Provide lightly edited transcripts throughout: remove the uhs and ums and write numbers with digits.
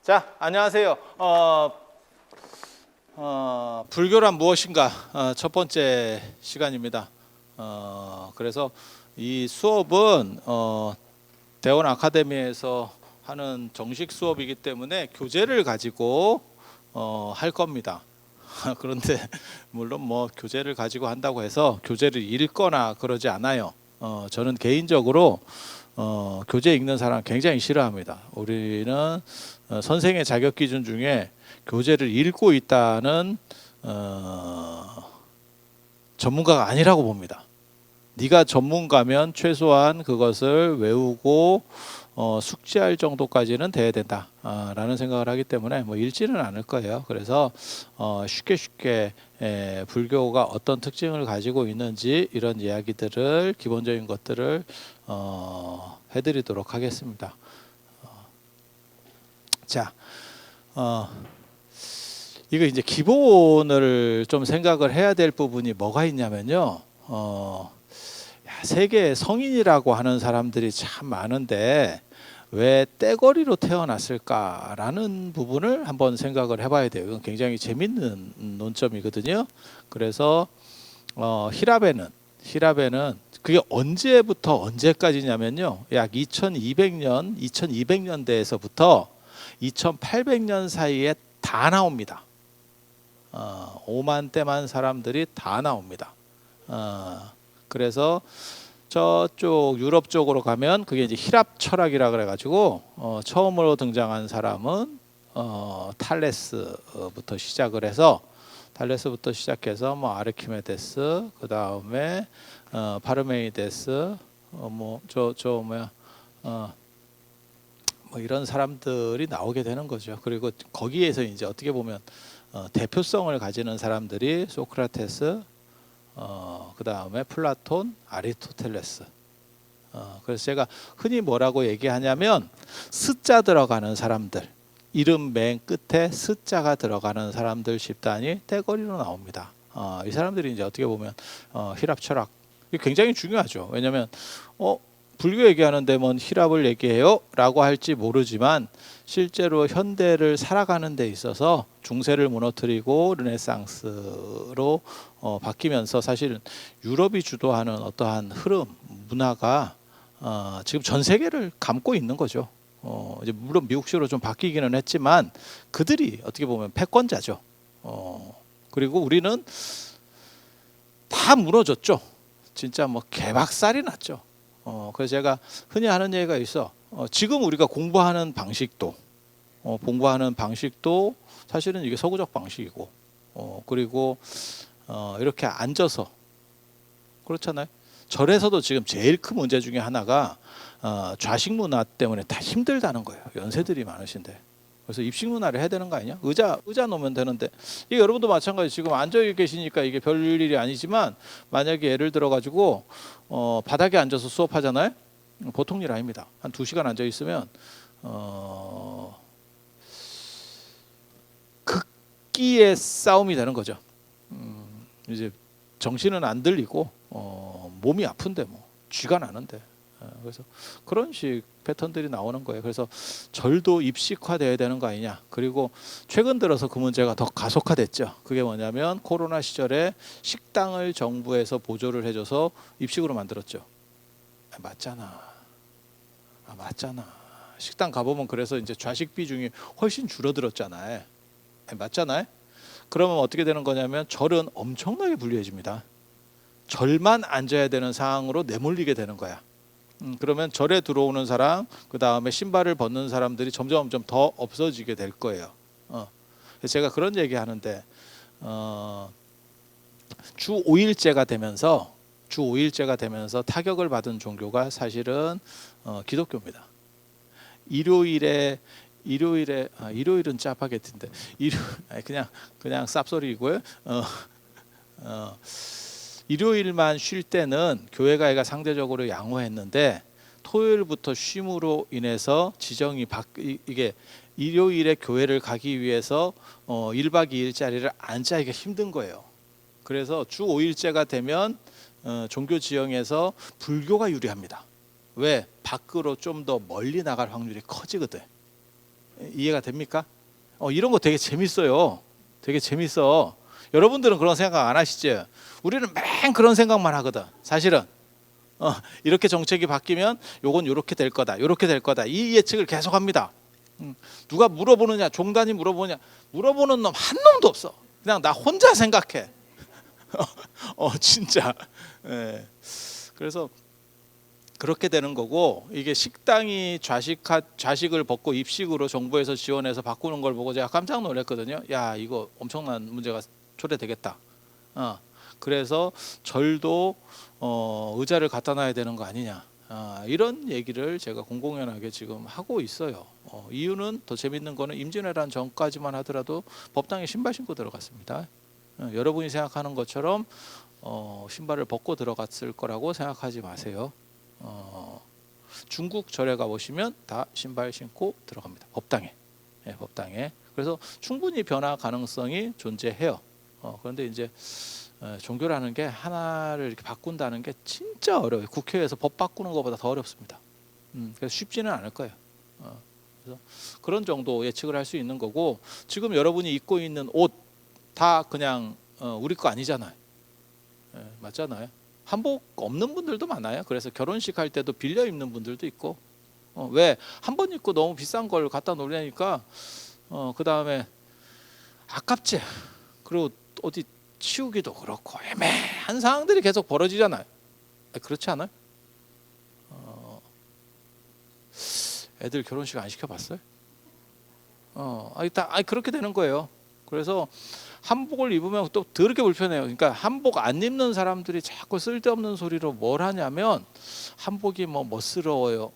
자, 안녕하세요. 불교란 무엇인가? 첫 번째 시간입니다. 그래서 이 수업은 대원 아카데미에서 하는 정식 수업이기 때문에 교재를 가지고 할 겁니다. 그런데 물론 뭐 교재를 가지고 한다고 해서 교재를 읽거나 그러지 않아요. 저는 개인적으로 교재 읽는 사람 굉장히 싫어합니다. 우리는 선생의 자격 기준 중에 교재를 읽고 있다는 전문가가 아니라고 봅니다. 네가 전문가면 최소한 그것을 외우고 숙지할 정도까지는 돼야 된다라는 생각을 하기 때문에 뭐 읽지는 않을 거예요. 그래서 쉽게 불교가 어떤 특징을 가지고 있는지 이런 이야기들을 기본적인 것들을 해드리도록 하겠습니다. 자, 이거 이제 기본을 좀 생각을 해야 될 부분이 뭐가 있냐면요. 세계에 성인이라고 하는 사람들이 참 많은데 왜 떼거리로 태어났을까라는 부분을 한번 생각을 해봐야 돼요. 이건 굉장히 재밌는 논점이거든요. 그래서 히라베는 그게 언제부터 언제까지냐면요. 약 2200년대에서부터 2800년 사이에 다 나옵니다. 5만 대만 사람들이 다 나옵니다. 그래서 저쪽 유럽 쪽으로 가면 그게 이제 히랍 철학이라 그래가지고 처음으로 등장한 사람은 탈레스부터 시작해서 뭐 아르키메데스, 그 다음에 파르메이데스, 뭐 이런 사람들이 나오게 되는 거죠. 그리고 거기에서 이제 어떻게 보면 대표성을 가지는 사람들이 소크라테스, 그 다음에 플라톤, 아리스토텔레스. 그래서 제가 흔히 뭐라고 얘기하냐면 스자 들어가는 사람들, 이름 맨 끝에 스자가 들어가는 사람들 집단이 떼거리로 나옵니다. 이 사람들이 이제 어떻게 보면 히랍 철학 굉장히 중요하죠. 왜냐하면 불교 얘기하는데 뭔 히랍을 얘기해요? 라고 할지 모르지만 실제로 현대를 살아가는 데 있어서 중세를 무너뜨리고 르네상스로 바뀌면서 사실은 유럽이 주도하는 어떠한 흐름, 문화가 지금 전 세계를 감고 있는 거죠. 이제 물론 미국식으로 좀 바뀌기는 했지만 그들이 어떻게 보면 패권자죠. 그리고 우리는 다 무너졌죠. 진짜 뭐 개박살이 났죠. 그래서 제가 흔히 하는 얘기가 있어. 지금 우리가 공부하는 방식도 사실은 이게 서구적 방식이고, 그리고 이렇게 앉아서 그렇잖아요. 절에서도 지금 제일 큰 문제 중에 하나가 좌식 문화 때문에 다 힘들다는 거예요. 연세들이 많으신데. 그래서 입식 문화를 해야 되는 거 아니냐? 의자 놓으면 되는데, 이게 여러분도 마찬가지. 지금 앉아 계시니까 이게 별 일이 아니지만 만약에 예를 들어 가지고 바닥에 앉아서 수업하잖아요. 보통 일 아닙니다. 한 2시간 앉아 있으면 극기의 싸움이 되는 거죠. 이제 정신은 안 들리고 몸이 아픈데 뭐 쥐가 나는데. 그래서 그런 식 패턴들이 나오는 거예요. 그래서 절도 입식화돼야 되는 거 아니냐. 그리고 최근 들어서 그 문제가 더 가속화됐죠. 그게 뭐냐면 코로나 시절에 식당을 정부에서 보조를 해줘서 입식으로 만들었죠. 맞잖아. 식당 가보면 그래서 이제 좌식 비중이 훨씬 줄어들었잖아요. 맞잖아요. 그러면 어떻게 되는 거냐면 절은 엄청나게 불리해집니다. 절만 앉아야 되는 상황으로 내몰리게 되는 거야. 그러면 절에 들어오는 사람, 그 다음에 신발을 벗는 사람들이 점점 더 없어지게 될 거예요. 제가 그런 얘기 하는데 주 5일제가 되면서 타격을 받은 종교가 사실은 기독교입니다. 일요일은 짜파게티인데 그냥 쌉소리고요. 일요일만 쉴 때는 교회가 상대적으로 양호했는데 토요일부터 쉼으로 인해서 지정이 이게 일요일에 교회를 가기 위해서 1박 2일짜리를 안 짜기가 힘든 거예요. 그래서 주 5일제가 되면 종교 지형에서 불교가 유리합니다. 왜? 밖으로 좀 더 멀리 나갈 확률이 커지거든. 이해가 됩니까? 이런 거 되게 재밌어요. 되게 재밌어. 여러분들은 그런 생각 안 하시죠? 우리는 맨 그런 생각만 하거든. 사실은 이렇게 정책이 바뀌면 요건 요렇게 될 거다, 요렇게 될 거다, 이 예측을 계속합니다. 누가 물어보느냐, 종단이 물어보냐, 물어보는 놈 한 놈도 없어. 그냥 나 혼자 생각해. 진짜. 예. 그래서 그렇게 되는 거고, 이게 식당이 좌식을 벗고 입식으로 정부에서 지원해서 바꾸는 걸 보고 제가 깜짝 놀랐거든요. 야, 이거 엄청난 문제가 초래되겠다. 그래서 절도 의자를 갖다 놔야 되는 거 아니냐, 이런 얘기를 제가 공공연하게 지금 하고 있어요. 이유는 더 재밌는 거는 임진왜란 전까지만 하더라도 법당에 신발 신고 들어갔습니다. 여러분이 생각하는 것처럼 신발을 벗고 들어갔을 거라고 생각하지 마세요. 중국 절에 가 보시면 다 신발 신고 들어갑니다. 법당에. 법당에. 그래서 충분히 변화 가능성이 존재해요. 그런데 이제 종교라는 게 하나를 이렇게 바꾼다는 게 진짜 어려워요. 국회에서 법 바꾸는 것보다 더 어렵습니다. 그래서 쉽지는 않을 거예요. 그래서 그런 정도 예측을 할 수 있는 거고, 지금 여러분이 입고 있는 옷 다 그냥 우리 거 아니잖아요. 맞잖아요. 한복 없는 분들도 많아요. 그래서 결혼식 할 때도 빌려 입는 분들도 있고. 왜? 한 번 입고 너무 비싼 걸 갖다 놓으려니까 그 다음에 아깝지. 그리고 어디 치우기도 그렇고 애매한 상황들이 계속 벌어지잖아요. 그렇지 않아요? 애들 결혼식 안 시켜봤어요? 그렇게 되는 거예요. 그래서 한복을 입으면 또 더럽게 불편해요. 그러니까 한복 안 입는 사람들이 자꾸 쓸데없는 소리로 뭘 하냐면, 한복이 뭐 멋스러워요.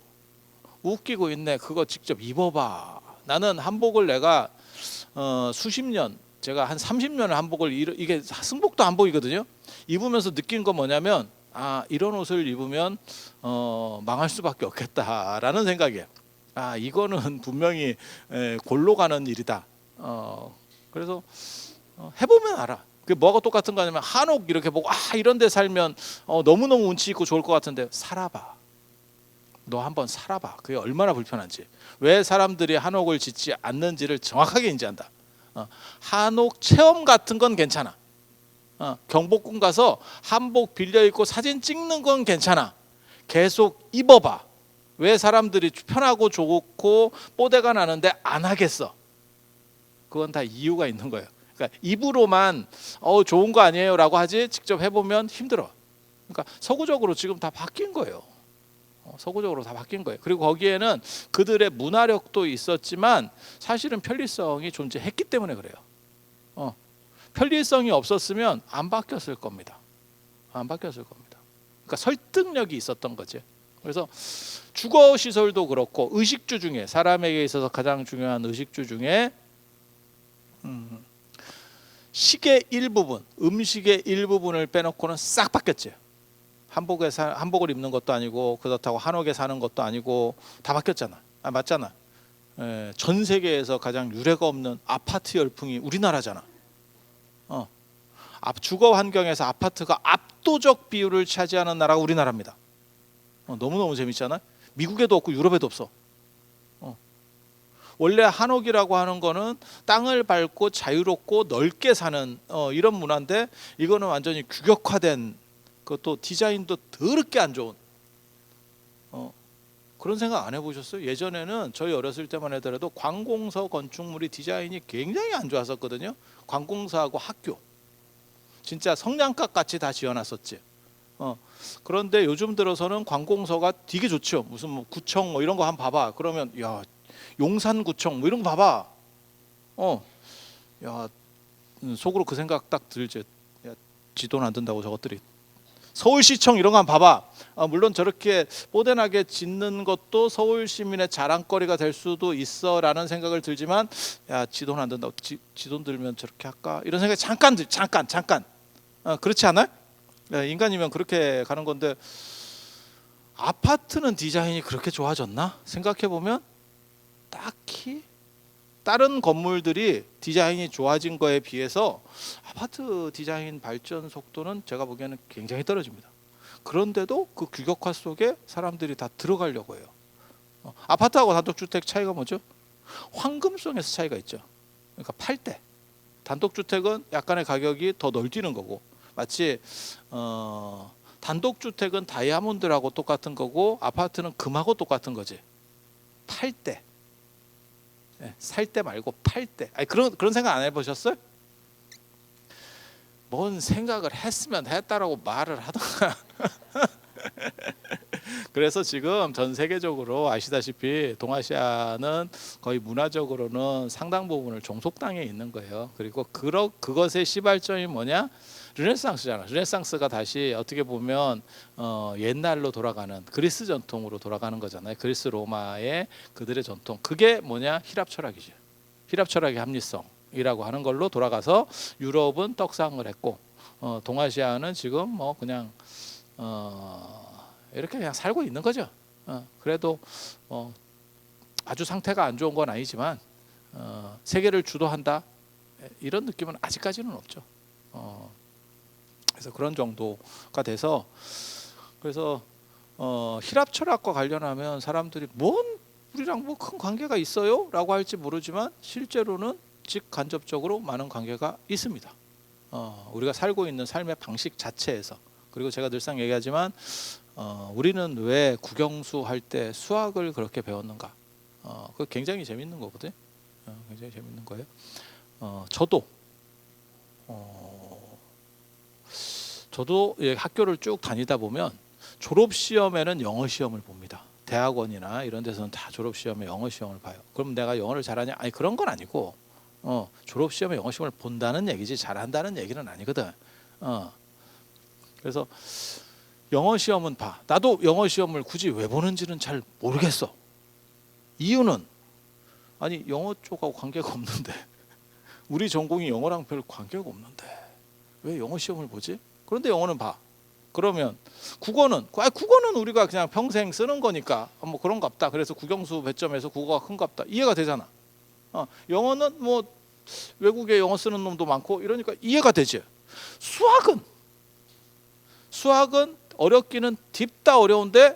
웃기고 있네. 그거 직접 입어봐. 나는 한복을 내가 수십 년, 제가 한 30년을 한복을 이게 승복도 한복이거든요. 입으면서 느낀 건 뭐냐면, 이런 옷을 입으면 망할 수밖에 없겠다라는 생각이에요. 이거는 분명히 골로 가는 일이다. 그래서 해보면 알아. 그 뭐가 똑같은 거 아니면 한옥 이렇게 보고 이런 데 살면 너무너무 운치 있고 좋을 것 같은데, 살아봐. 너 한번 살아봐. 그게 얼마나 불편한지. 왜 사람들이 한옥을 짓지 않는지를 정확하게 인지한다. 한옥 체험 같은 건 괜찮아. 경복궁 가서 한복 빌려 입고 사진 찍는 건 괜찮아. 계속 입어봐. 왜 사람들이 편하고 좋고 뽀대가 나는데 안 하겠어? 그건 다 이유가 있는 거예요. 그러니까 입으로만 좋은 거 아니에요 라고 하지, 직접 해보면 힘들어. 그러니까 서구적으로 지금 다 바뀐 거예요. 서구적으로 다 바뀐 거예요. 그리고 거기에는 그들의 문화력도 있었지만 사실은 편리성이 존재했기 때문에 그래요. 편리성이 없었으면 안 바뀌었을 겁니다. 안 바뀌었을 겁니다. 그러니까 설득력이 있었던 거죠. 그래서 주거 시설도 그렇고, 의식주 중에, 사람에게 있어서 가장 중요한 의식주 중에 식의 일부분, 음식의 일부분을 빼놓고는 싹 바뀌었죠. 한복을 입는 것도 아니고, 그렇다고 한옥에 사는 것도 아니고, 다 바뀌었잖아. 맞잖아. 전 세계에서 가장 유례가 없는 아파트 열풍이 우리나라잖아. 주거 환경에서 아파트가 압도적 비율을 차지하는 나라가 우리나라입니다. 너무너무 재밌잖아. 미국에도 없고 유럽에도 없어. 원래 한옥이라고 하는 거는 땅을 밟고 자유롭고 넓게 사는 이런 문화인데, 이거는 완전히 규격화된, 그것도 디자인도 더럽게 안 좋은, 그런 생각 안 해보셨어요? 예전에는 저희 어렸을 때만 하더라도 관공서 건축물이 디자인이 굉장히 안 좋았었거든요. 관공서하고 학교, 진짜 성냥갑 같이 다 지어놨었지. 그런데 요즘 들어서는 관공서가 되게 좋죠. 무슨 뭐 구청 뭐 이런 거 한번 봐봐. 그러면 야, 용산구청 뭐 이런 거 봐봐. 야, 속으로 그 생각 딱 들지. 야, 지도는 안 된다고 저것들이. 서울시청 이런 거 한번 봐봐. 물론 저렇게 뽀대나게 짓는 것도 서울 시민의 자랑거리가 될 수도 있어라는 생각을 들지만, 야, 지도는 안 된다고. 지돈 들면 저렇게 할까? 이런 생각이 잠깐. 그렇지 않아요? 인간이면 그렇게 가는 건데, 아파트는 디자인이 그렇게 좋아졌나? 생각해 보면 딱히 다른 건물들이 디자인이 좋아진 거에 비해서 아파트 디자인 발전 속도는 제가 보기에는 굉장히 떨어집니다. 그런데도 그 규격화 속에 사람들이 다 들어가려고 해요. 아파트하고 단독주택 차이가 뭐죠? 황금성에서 차이가 있죠. 그러니까 팔 때 단독주택은 약간의 가격이 더 널뛰는 거고, 마치 단독주택은 다이아몬드라고 똑같은 거고 아파트는 금하고 똑같은 거지. 팔 때, 살 때 말고 팔 때. 아니 그런 생각 안 해보셨어요? 뭔 생각을 했으면 했다라고 말을 하던가. 그래서 지금 전 세계적으로 아시다시피 동아시아는 거의 문화적으로는 상당 부분을 종속당에 있는 거예요. 그리고 그것의 시발점이 뭐냐? 르네상스잖아. 르네상스가 다시 어떻게 보면 옛날로 돌아가는 그리스 전통으로 돌아가는 거잖아요. 그리스 로마의 그들의 전통. 그게 뭐냐? 힐압 철학이죠. 힐압 철학의 합리성이라고 하는 걸로 돌아가서 유럽은 떡상을 했고, 동아시아는 지금 뭐 그냥 이렇게 그냥 살고 있는 거죠. 그래도 아주 상태가 안 좋은 건 아니지만 세계를 주도한다 이런 느낌은 아직까지는 없죠. 그래서 그런 정도가 돼서, 그래서 힐압 철학과 관련하면 사람들이 뭔 우리랑 뭐 큰 관계가 있어요? 라고 할지 모르지만 실제로는 직간접적으로 많은 관계가 있습니다. 우리가 살고 있는 삶의 방식 자체에서. 그리고 제가 늘상 얘기하지만 우리는 왜 국영수 할 때 수학을 그렇게 배웠는가? 그거 굉장히 재밌는 거거든요. 굉장히 재밌는 거예요. 저도 학교를 쭉 다니다 보면 졸업 시험에는 영어 시험을 봅니다. 대학원이나 이런 데서는 다 졸업 시험에 영어 시험을 봐요. 그럼 내가 영어를 잘하냐? 아니 그런 건 아니고 졸업 시험에 영어 시험을 본다는 얘기지 잘한다는 얘기는 아니거든. 그래서 영어 시험은 봐. 나도 영어 시험을 굳이 왜 보는지는 잘 모르겠어. 이유는 아니 영어 쪽하고 관계가 없는데 우리 전공이 영어랑 별 관계가 없는데 왜 영어 시험을 보지? 그런데 영어는 봐. 그러면 국어는 우리가 그냥 평생 쓰는 거니까 뭐 그런가 보다. 그래서 국영수 배점에서 국어가 큰가 보다. 이해가 되잖아. 영어는 뭐 외국에 영어 쓰는 놈도 많고 이러니까 이해가 되지. 수학은 어렵기는 딥다 어려운데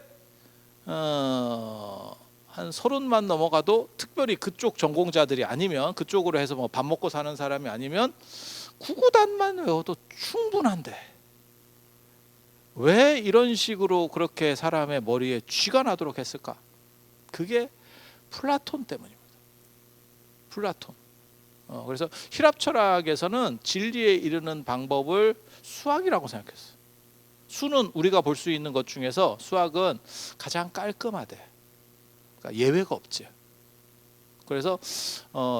한 30만 넘어가도 특별히 그쪽 전공자들이 아니면 그쪽으로 해서 뭐 밥 먹고 사는 사람이 아니면 구구단만 외워도 충분한데 왜 이런 식으로 그렇게 사람의 머리에 쥐가 나도록 했을까? 그게 플라톤 때문입니다. 플라톤. 그래서 힐압 철학에서는 진리에 이르는 방법을 수학이라고 생각했어요. 수는 우리가 볼 수 있는 것 중에서 수학은 가장 깔끔하대. 그러니까 예외가 없지. 그래서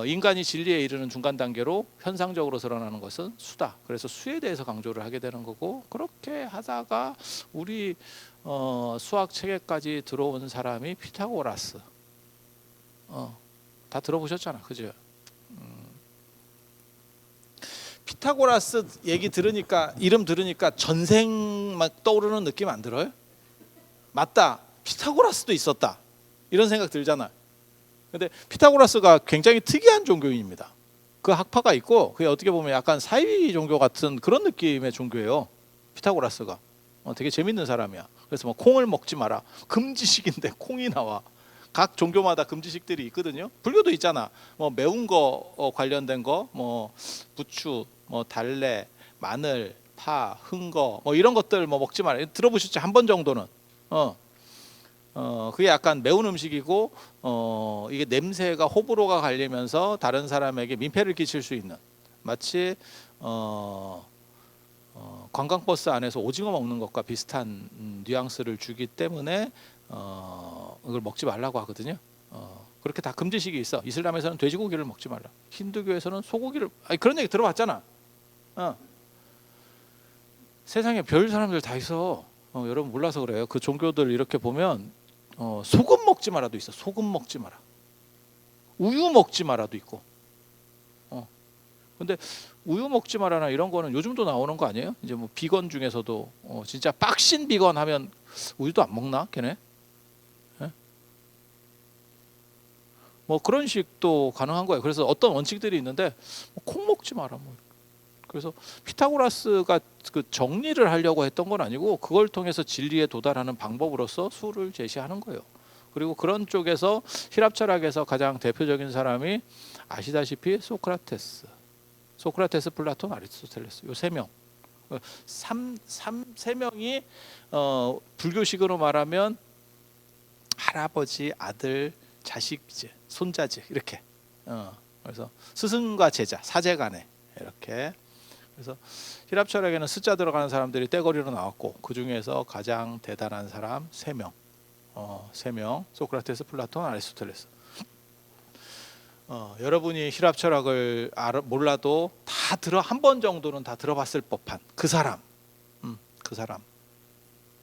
인간이 진리에 이르는 중간 단계로 현상적으로 드러나는 것은 수다. 그래서 수에 대해서 강조를 하게 되는 거고, 그렇게 하다가 우리 수학 체계까지 들어온 사람이 피타고라스. 다 들어보셨잖아, 그죠? 피타고라스 얘기 들으니까, 이름 들으니까 전생 막 떠오르는 느낌 안 들어요? 맞다, 피타고라스도 있었다 이런 생각 들잖아. 근데 피타고라스가 굉장히 특이한 종교인입니다. 그 학파가 있고 그게 어떻게 보면 약간 사이비 종교 같은 그런 느낌의 종교예요. 피타고라스가 되게 재밌는 사람이야. 그래서 뭐 콩을 먹지 마라, 금지식인데 콩이 나와. 각 종교마다 금지식들이 있거든요. 불교도 있잖아. 뭐 매운 거 관련된 거, 뭐 부추, 뭐 달래, 마늘, 파, 흥거, 뭐 이런 것들 뭐 먹지 마라. 들어보셨죠? 한 번 정도는. 그게 약간 매운 음식이고 이게 냄새가 호불호가 갈리면서 다른 사람에게 민폐를 끼칠 수 있는, 마치 관광버스 안에서 오징어 먹는 것과 비슷한 뉘앙스를 주기 때문에 이걸 먹지 말라고 하거든요. 그렇게 다 금지식이 있어. 이슬람에서는 돼지고기를 먹지 말라. 힌두교에서는 소고기를, 아니 그런 얘기 들어봤잖아. 세상에 별 사람들 다 있어. 여러분 몰라서 그래요. 그 종교들 이렇게 보면 소금 먹지 마라도 있어. 소금 먹지 마라. 우유 먹지 마라도 있고. 근데 우유 먹지 마라나 이런 거는 요즘도 나오는 거 아니에요? 이제 뭐 비건 중에서도 진짜 빡신 비건 하면 우유도 안 먹나 걔네? 뭐 그런 식도 가능한 거예요. 그래서 어떤 원칙들이 있는데 콩 먹지 마라 뭐. 그래서 피타고라스가 그 정리를 하려고 했던 건 아니고 그걸 통해서 진리에 도달하는 방법으로서 수를 제시하는 거예요. 그리고 그런 쪽에서希腊 철학에서 가장 대표적인 사람이 아시다시피 소크라테스, 플라톤, 아리스토텔레스 요 세 명. 세 명이 불교식으로 말하면 할아버지, 아들, 자식, 이제 손자지 이렇게. 그래서 스승과 제자, 사제간에 이렇게. 그래서希腊 철학에는 숫자 들어가는 사람들이 떼거리로 나왔고 그 중에서 가장 대단한 사람 세 명. 세 명. 소크라테스, 플라톤, 아리스토텔레스. 여러분이希臘 철학을 몰라도 한 번 정도는 다 들어봤을 법한 그 사람. 그 사람.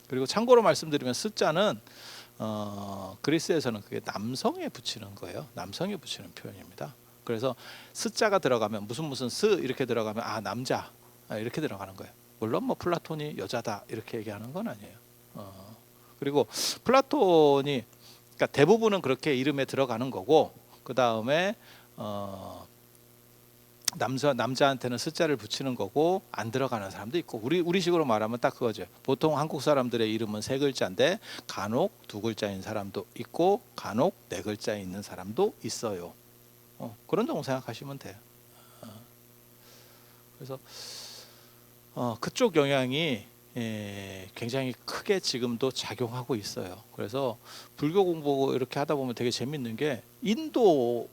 그리고 참고로 말씀드리면 숫자는 그리스에서는 그게 남성에 붙이는 거예요. 남성에 붙이는 표현입니다. 그래서 숫자가 들어가면 무슨 스 이렇게 들어가면 남자 이렇게 들어가는 거예요. 물론 뭐 플라톤이 여자다 이렇게 얘기하는 건 아니에요. 그리고 플라톤이 그러니까 대부분은 그렇게 이름에 들어가는 거고 그 다음에 남자한테는 숫자를 붙이는 거고 안 들어가는 사람도 있고 우리식으로 말하면 딱 그거죠. 보통 한국 사람들의 이름은 세 글자인데 간혹 두 글자인 사람도 있고 간혹 네 글자 있는 사람도 있어요. 그런 정도 생각하시면 돼요. 그래서 그쪽 영향이 굉장히 크게 지금도 작용하고 있어요. 그래서 불교 공부 이렇게 하다 보면 되게 재밌는 게 인도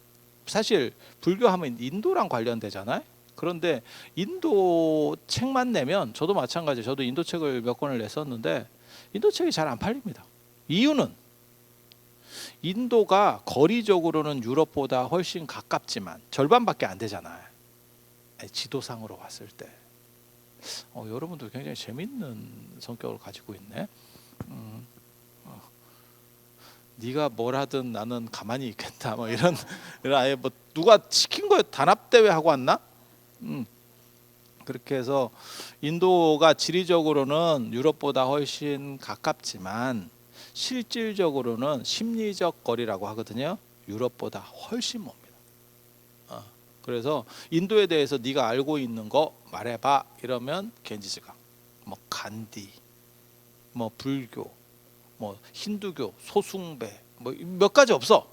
사실 불교하면 인도랑 관련되잖아요. 그런데 인도 책만 내면 저도 마찬가지예요. 저도 인도 책을 몇 권을 냈었는데 인도 책이 잘 안 팔립니다. 이유는 인도가 거리적으로는 유럽보다 훨씬 가깝지만 절반밖에 안 되잖아요. 지도상으로 봤을 때. 여러분들 굉장히 재밌는 성격을 가지고 있네. 네가 뭘 하든 나는 가만히 있겠다. 뭐 이런 아예 뭐 누가 시킨 거예요? 단합 대회 하고 왔나? 그렇게 해서 인도가 지리적으로는 유럽보다 훨씬 가깝지만 실질적으로는 심리적 거리라고 하거든요. 유럽보다 훨씬 멉니다. 그래서 인도에 대해서 네가 알고 있는 거 말해봐 이러면 겐지스강, 뭐 간디, 뭐 불교, 뭐 힌두교, 소숭배, 뭐 몇 가지 없어.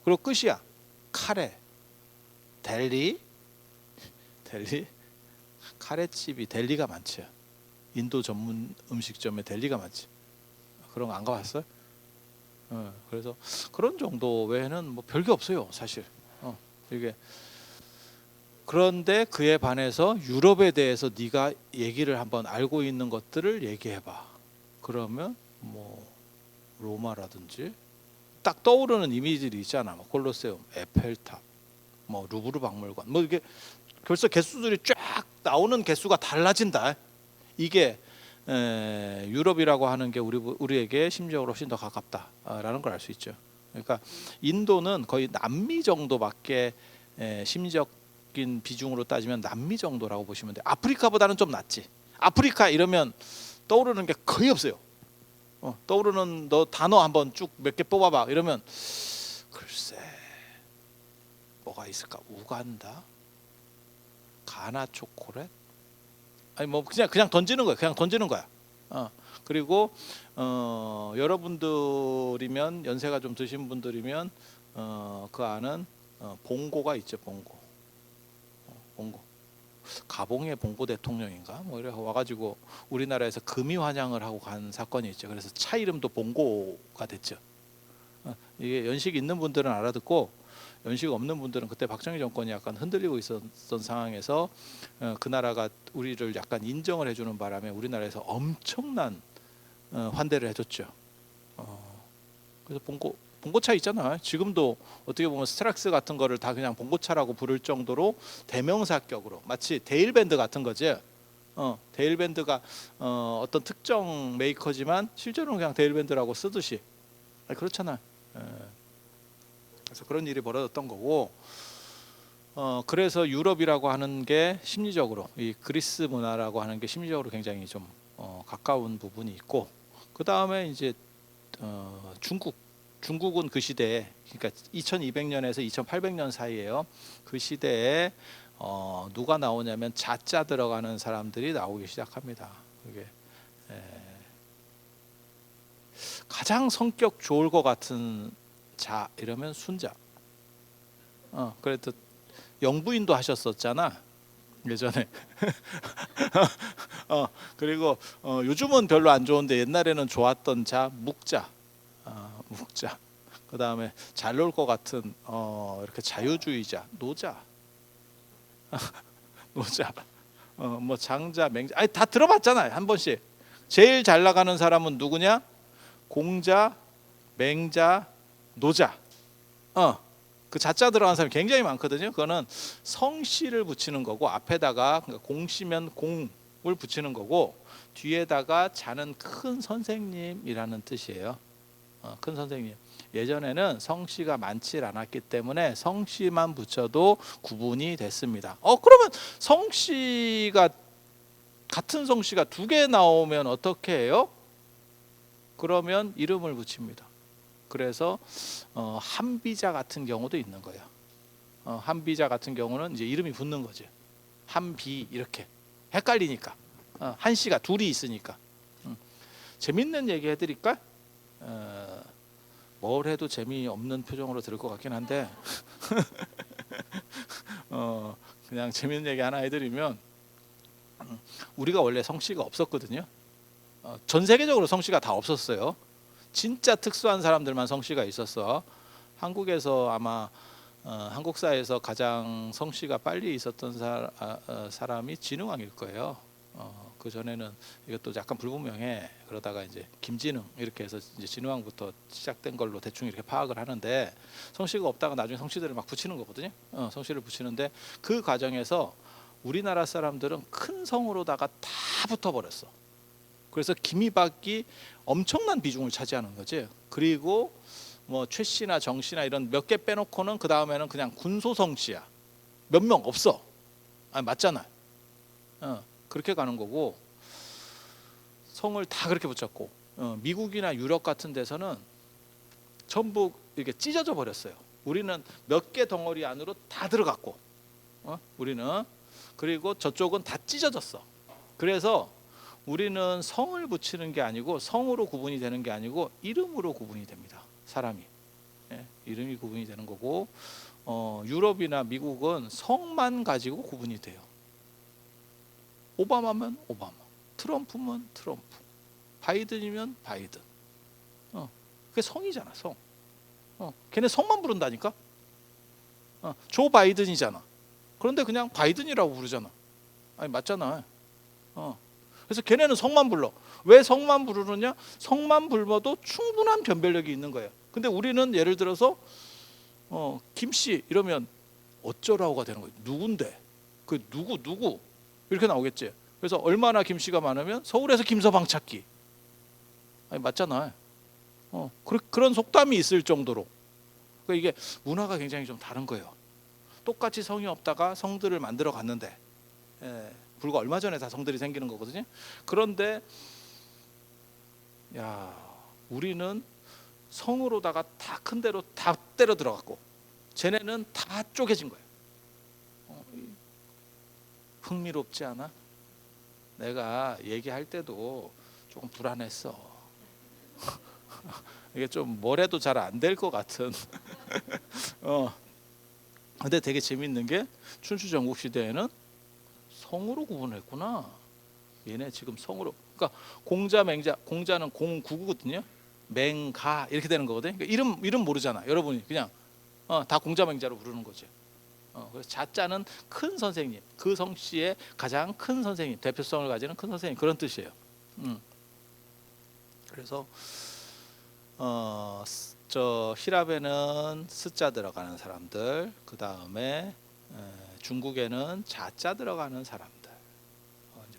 그리고 끝이야. 카레, 델리, 카레집이 델리가 많지. 인도 전문 음식점에 델리가 많지. 그런 거 안 가봤어요? 그래서 그런 정도 외에는 뭐 별게 없어요, 사실. 이게 그런데 그에 반해서 유럽에 대해서 네가 얘기를 한번 알고 있는 것들을 얘기해봐. 그러면 뭐 로마라든지 딱 떠오르는 이미지들이 있잖아. 뭐 콜로세움, 에펠탑, 뭐 루브르 박물관, 뭐 이게 벌써 개수들이 쫙 나오는 개수가 달라진다. 이게 유럽이라고 하는 게 우리에게 심리적으로 훨씬 더 가깝다라는 걸 알 수 있죠. 그러니까 인도는 거의 남미 정도밖에 심리적인 비중으로 따지면 남미 정도라고 보시면 돼요. 아프리카보다는 좀 낫지. 아프리카 이러면 떠오르는 게 거의 없어요. 떠오르는 너 단어 한번 쭉 몇 개 뽑아봐 이러면 글쎄 뭐가 있을까? 우간다, 가나 초콜릿, 아니 뭐 그냥 던지는 거야. 그냥 던지는 거야. 그리고 여러분들이면 연세가 좀 드신 분들이면 그 안은 봉고가 있죠. 봉고. 가봉의 봉고 대통령인가 뭐 이래 와가지고 우리나라에서 금이 환영을 하고 간 사건이 있죠. 그래서 차 이름도 봉고가 됐죠. 이게 연식 있는 분들은 알아듣고 연식 없는 분들은 그때 박정희 정권이 약간 흔들리고 있었던 상황에서 그 나라가 우리를 약간 인정을 해주는 바람에 우리나라에서 엄청난 환대를 해줬죠. 그래서 봉고차 있잖아. 지금도 어떻게 보면 스트락스 같은 거를 다 그냥 봉고차라고 부를 정도로 대명사격으로 마치 데일밴드 같은 거지. 데일밴드가 어떤 특정 메이커지만 실제로는 그냥 데일밴드라고 쓰듯이 그렇잖아. 그래서 그런 일이 벌어졌던 거고. 그래서 유럽이라고 하는 게 심리적으로 이 그리스 문화라고 하는 게 심리적으로 굉장히 좀 가까운 부분이 있고 그 다음에 이제 중국은 그 시대에 그러니까 2200년에서 2800년 사이에요. 그 시대에 누가 나오냐면 자자 들어가는 사람들이 나오기 시작합니다. 그게 가장 성격 좋을 것 같은 자 이러면 순자. 그래도 영부인도 하셨었잖아 예전에. 그리고 요즘은 별로 안 좋은데 옛날에는 좋았던 자 묵자. 묵자. 그 다음에 잘 놀 것 같은 이렇게 자유주의자 노자. 노자. 뭐 장자 맹자. 아니 다 들어봤잖아요 한 번씩. 제일 잘 나가는 사람은 누구냐? 공자, 맹자, 노자. 그 자자 들어간 사람이 굉장히 많거든요. 그거는 성씨를 붙이는 거고 앞에다가 그러니까 공씨면 공을 붙이는 거고 뒤에다가 자는 큰 선생님이라는 뜻이에요. 큰 선생님. 예전에는 성씨가 많지 않았기 때문에 성씨만 붙여도 구분이 됐습니다. 그러면 성씨가 같은 성씨가 두 개 나오면 어떻게 해요? 그러면 이름을 붙입니다. 그래서 한비자 같은 경우도 있는 거예요. 한비자 같은 경우는 이제 이름이 붙는 거죠. 한비 이렇게 헷갈리니까 한씨가 둘이 있으니까. 재밌는 얘기 해드릴까? 뭘 해도 재미없는 표정으로 들을 것 같긴 한데 그냥 재밌는 얘기 하나 해드리면 우리가 원래 성씨가 없었거든요. 전 세계적으로 성씨가 다 없었어요. 진짜 특수한 사람들만 성씨가 있었어. 한국에서 아마 한국사에서 가장 성씨가 빨리 있었던 사람이 진흥왕일 거예요. 그 전에는 이것도 약간 불분명해. 그러다가 이제 김진흥 이렇게 해서 이제 진흥왕부터 시작된 걸로 대충 이렇게 파악을 하는데 성씨가 없다가 나중에 성씨들을 막 붙이는 거거든요. 성씨를 붙이는데 그 과정에서 우리나라 사람들은 큰 성으로다가 다 붙어버렸어. 그래서 김이박이 엄청난 비중을 차지하는 거지. 그리고 뭐 최씨나 정씨나 이런 몇 개 빼놓고는 그 다음에는 그냥 군소성씨야. 몇 명 없어. 맞잖아. 그렇게 가는 거고 성을 다 그렇게 붙였고 미국이나 유럽 같은 데서는 전부 이렇게 찢어져 버렸어요. 우리는 몇 개 덩어리 안으로 다 들어갔고 우리는 그리고 저쪽은 다 찢어졌어. 그래서 우리는 성을 붙이는 게 아니고 성으로 구분이 되는 게 아니고 이름으로 구분이 됩니다. 사람이 이름이 구분이 되는 거고 유럽이나 미국은 성만 가지고 구분이 돼요. 오바마면 오바마, 트럼프면 트럼프, 바이든이면 바이든. 그게 성이잖아 성. 걔네 성만 부른다니까. 조 바이든이잖아. 그런데 그냥 바이든이라고 부르잖아. 맞잖아. 그래서 걔네는 성만 불러. 왜 성만 부르느냐? 성만 불러도 충분한 변별력이 있는 거예요. 근데 우리는 예를 들어서 김씨 이러면 어쩌라고가 되는 거예요. 누군데? 그 누구 이렇게 나오겠지. 그래서 얼마나 김씨가 많으면 서울에서 김서방 찾기. 맞잖아. 그런 속담이 있을 정도로. 그러니까 이게 문화가 굉장히 좀 다른 거예요. 똑같이 성이 없다가 성들을 만들어 갔는데 불과 얼마 전에 다 성들이 생기는 거거든요. 그런데 우리는 성으로다가 다 큰 데로 다 때려 들어갔고 쟤네는 다 쪼개진 거예요. 흥미롭지 않아? 내가 얘기할 때도 조금 불안했어. 이게 좀 뭘 해도 잘 안 될 것 같은. 근데 되게 재밌는 게 춘추 전국 시대에는 성으로 구분했구나. 얘네 지금 성으로. 그러니까 공자 맹자, 공자는 공구거든요. 맹가 이렇게 되는 거거든요. 그러니까 이름 모르잖아. 여러분이 그냥 다 공자 맹자로 부르는 거죠. 그래서 자자는 큰 선생님, 그 성씨의 가장 큰 선생님, 대표성을 가지는 큰 선생님 그런 뜻이에요. 그래서 저 히랍에는 스자 들어가는 사람들, 그 다음에 중국에는 자자 들어가는 사람들,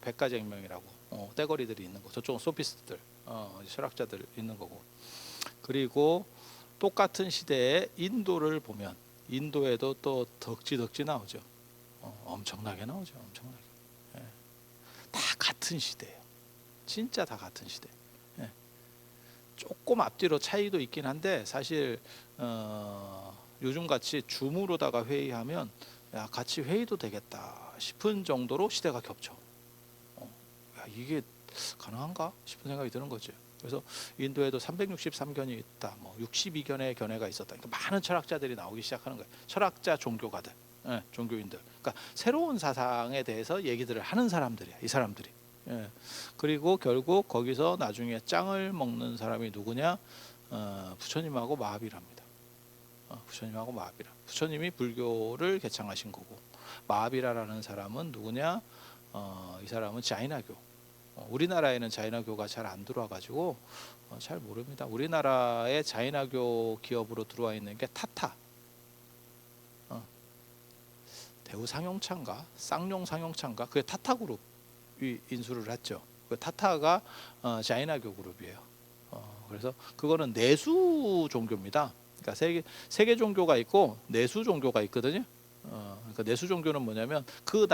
백가쟁명이라고 떼거리들이 있는 거. 저쪽은 소피스트들, 철학자들 있는 거고. 그리고 똑같은 시대에 인도를 보면 인도에도 또 덕지 나오죠. 엄청나게 나오죠. 엄청나게. 다 같은 시대예요. 진짜 다 같은 시대. 조금 앞뒤로 차이도 있긴 한데 사실 요즘같이 줌으로다가 회의하면 같이 회의도 되겠다 싶은 정도로 시대가 겹쳐. 이게 가능한가 싶은 생각이 드는 거죠. 그래서 인도에도 363견이 있다, 뭐 62견의 견해가 있었다. 그러니까 많은 철학자들이 나오기 시작하는 거예요. 철학자, 종교가들, 종교인들. 그러니까 새로운 사상에 대해서 얘기들을 하는 사람들이야, 이 사람들이. 그리고 결국 거기서 나중에 짱을 먹는 사람이 누구냐? 부처님하고 마하비라입니다. 부처님하고 마하비라. 부처님이 불교를 개창하신 거고, 마하비라라는 사람은 누구냐? 이 사람은 자이나교. 우리나라에는 자이나교가 잘 안 들어와가지고 잘 모릅니다. 우리나라에 자이나교 기업으로 들어와 있는 게 타타, 대우 상용차인가, 쌍용 상용차인가, 그게 타타 그룹이 인수를 했죠. 그 타타가 자이나교 그룹이에요. 그래서 그거는 내수 종교입니다. 그러니까 세계 종교가 있고 내수 종교가 있거든요. 그러니까 내수 종교는 뭐냐면 그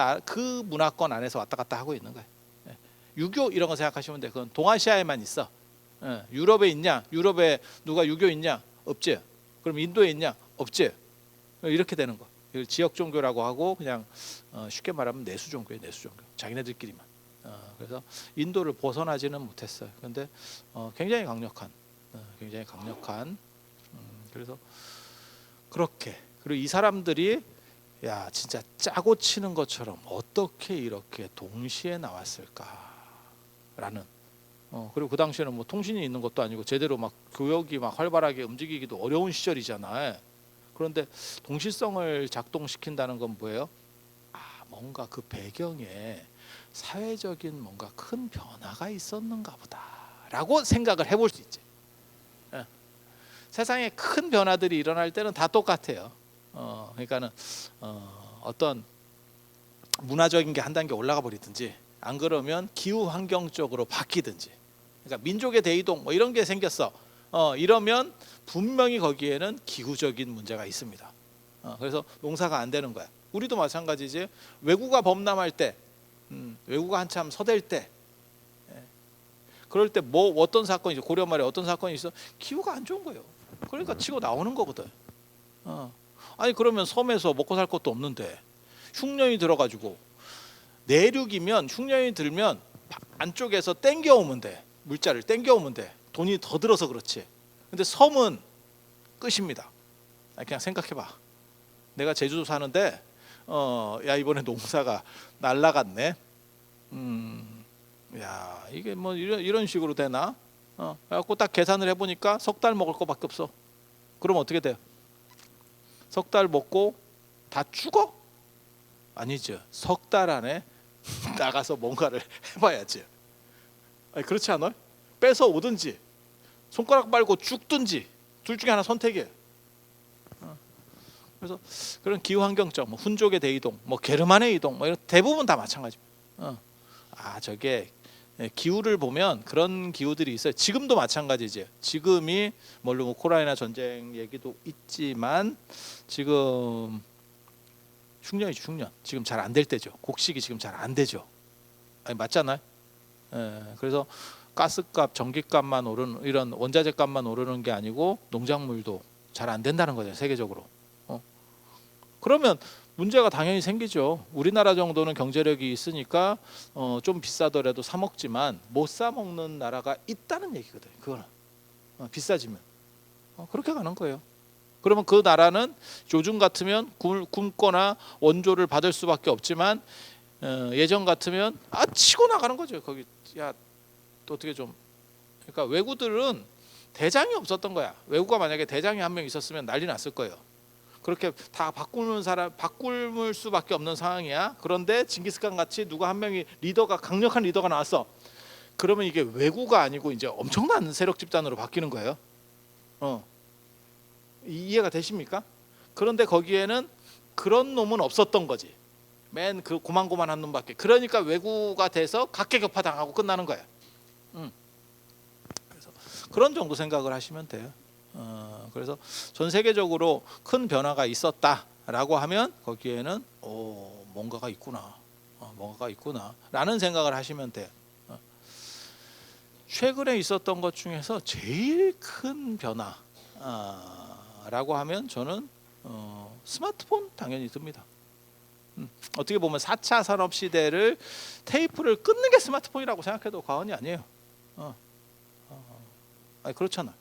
문화권 안에서 왔다 갔다 하고 있는 거예요. 유교 이런 거 생각하시면 돼. 그건 동아시아에만 있어. 유럽에 있냐? 유럽에 누가 유교 있냐? 없지. 그럼 인도에 있냐? 없지. 이렇게 되는 거. 지역 종교라고 하고 그냥 쉽게 말하면 내수 종교예요. 내수 종교. 자기네들끼리만. 그래서 인도를 벗어나지는 못했어요. 그런데 굉장히 강력한, 그래서 그렇게, 그리고 이 사람들이 야 진짜 짜고 치는 것처럼 어떻게 이렇게 동시에 나왔을까라는, 그리고 그 당시에는 뭐 통신이 있는 것도 아니고 제대로 막 교역이 막 활발하게 움직이기도 어려운 시절이잖아요. 그런데 동시성을 작동시킨다는 건 뭐예요? 뭔가 그 배경에 사회적인 뭔가 큰 변화가 있었는가 보다라고 생각을 해볼 수 있지. 세상에 큰 변화들이 일어날 때는 다 똑같아요. 그러니까는 어떤 문화적인 게 한 단계 올라가 버리든지, 안 그러면 기후 환경적으로 바뀌든지, 그러니까 민족의 대이동 뭐 이런 게 생겼어. 이러면 분명히 거기에는 기후적인 문제가 있습니다. 그래서 농사가 안 되는 거야. 우리도 마찬가지지. 왜구가 범람할 때, 왜구가 한참 서댈 때, 그럴 때 뭐 어떤 사건이 있어? 고려 말에 어떤 사건이 있어? 기후가 안 좋은 거예요. 그러니까 치고 나오는 거거든. 아니 그러면 섬에서 먹고 살 것도 없는데 흉년이 들어가지고, 내륙이면 흉년이 들면 안쪽에서 땡겨오면 돼. 물자를 땡겨오면 돼. 돈이 더 들어서 그렇지. 근데 섬은 끝입니다. 그냥 생각해봐. 내가 제주도 사는데 야 이번에 농사가 날라갔네. 야 이게 뭐 이런 식으로 되나? 그래갖고 딱 계산을 해보니까 석 달 먹을 거밖에 없어. 그럼 어떻게 돼요? 석 달 먹고 다 죽어? 아니죠. 석 달 안에 나가서 뭔가를 해봐야지. 아니, 그렇지 않아요? 뺏어 오든지 손가락 빨고 죽든지 둘 중에 하나 선택이에요. 그래서 그런 기후환경적, 뭐 훈족의 대이동, 뭐 게르만의 이동, 뭐 이런 대부분 다 마찬가지입니다. 저게 기후를 보면 그런 기후들이 있어요. 지금도 마찬가지지. 지금이 물론 우크라이나 전쟁 얘기도 있지만 지금 흉년이죠. 흉년. 지금 잘 안 될 때죠. 곡식이 지금 잘 안 되죠. 아니, 맞잖아요. 그래서 가스값, 전기값만 오르는, 이런 원자재 값만 오르는 게 아니고 농작물도 잘 안 된다는 거죠. 세계적으로. 그러면 문제가 당연히 생기죠. 우리나라 정도는 경제력이 있으니까 좀 비싸더라도 사 먹지만 못 사 먹는 나라가 있다는 얘기거든요. 그거는 비싸지면 그렇게 가는 거예요. 그러면 그 나라는 요즘 같으면 굶거나 원조를 받을 수밖에 없지만 예전 같으면 치고 나가는 거죠. 거기 야 또 어떻게 좀, 그러니까 왜구들은 대장이 없었던 거야. 왜구가 만약에 대장이 한 명 있었으면 난리 났을 거예요. 그렇게 다 바꿀 수밖에 없는 상황이야. 그런데 징기스칸 같이 누가 한 명이 강력한 리더가 나왔어. 그러면 이게 왜구가 아니고 이제 엄청난 세력 집단으로 바뀌는 거예요. 이해가 되십니까? 그런데 거기에는 그런 놈은 없었던 거지. 맨 그 고만고만한 놈밖에. 그러니까 왜구가 돼서 각계격파 당하고 끝나는 거야. 그래서 그런 정도 생각을 하시면 돼요. 그래서 전 세계적으로 큰 변화가 있었다라고 하면 거기에는 뭔가가 있구나, 뭔가가 있구나라는 생각을 하시면 돼요. 최근에 있었던 것 중에서 제일 큰 변화라고 하면 저는 스마트폰 당연히 듭니다. 어떻게 보면 4차 산업 시대를 테이프를 끊는 게 스마트폰이라고 생각해도 과언이 아니에요. 아니 그렇잖아.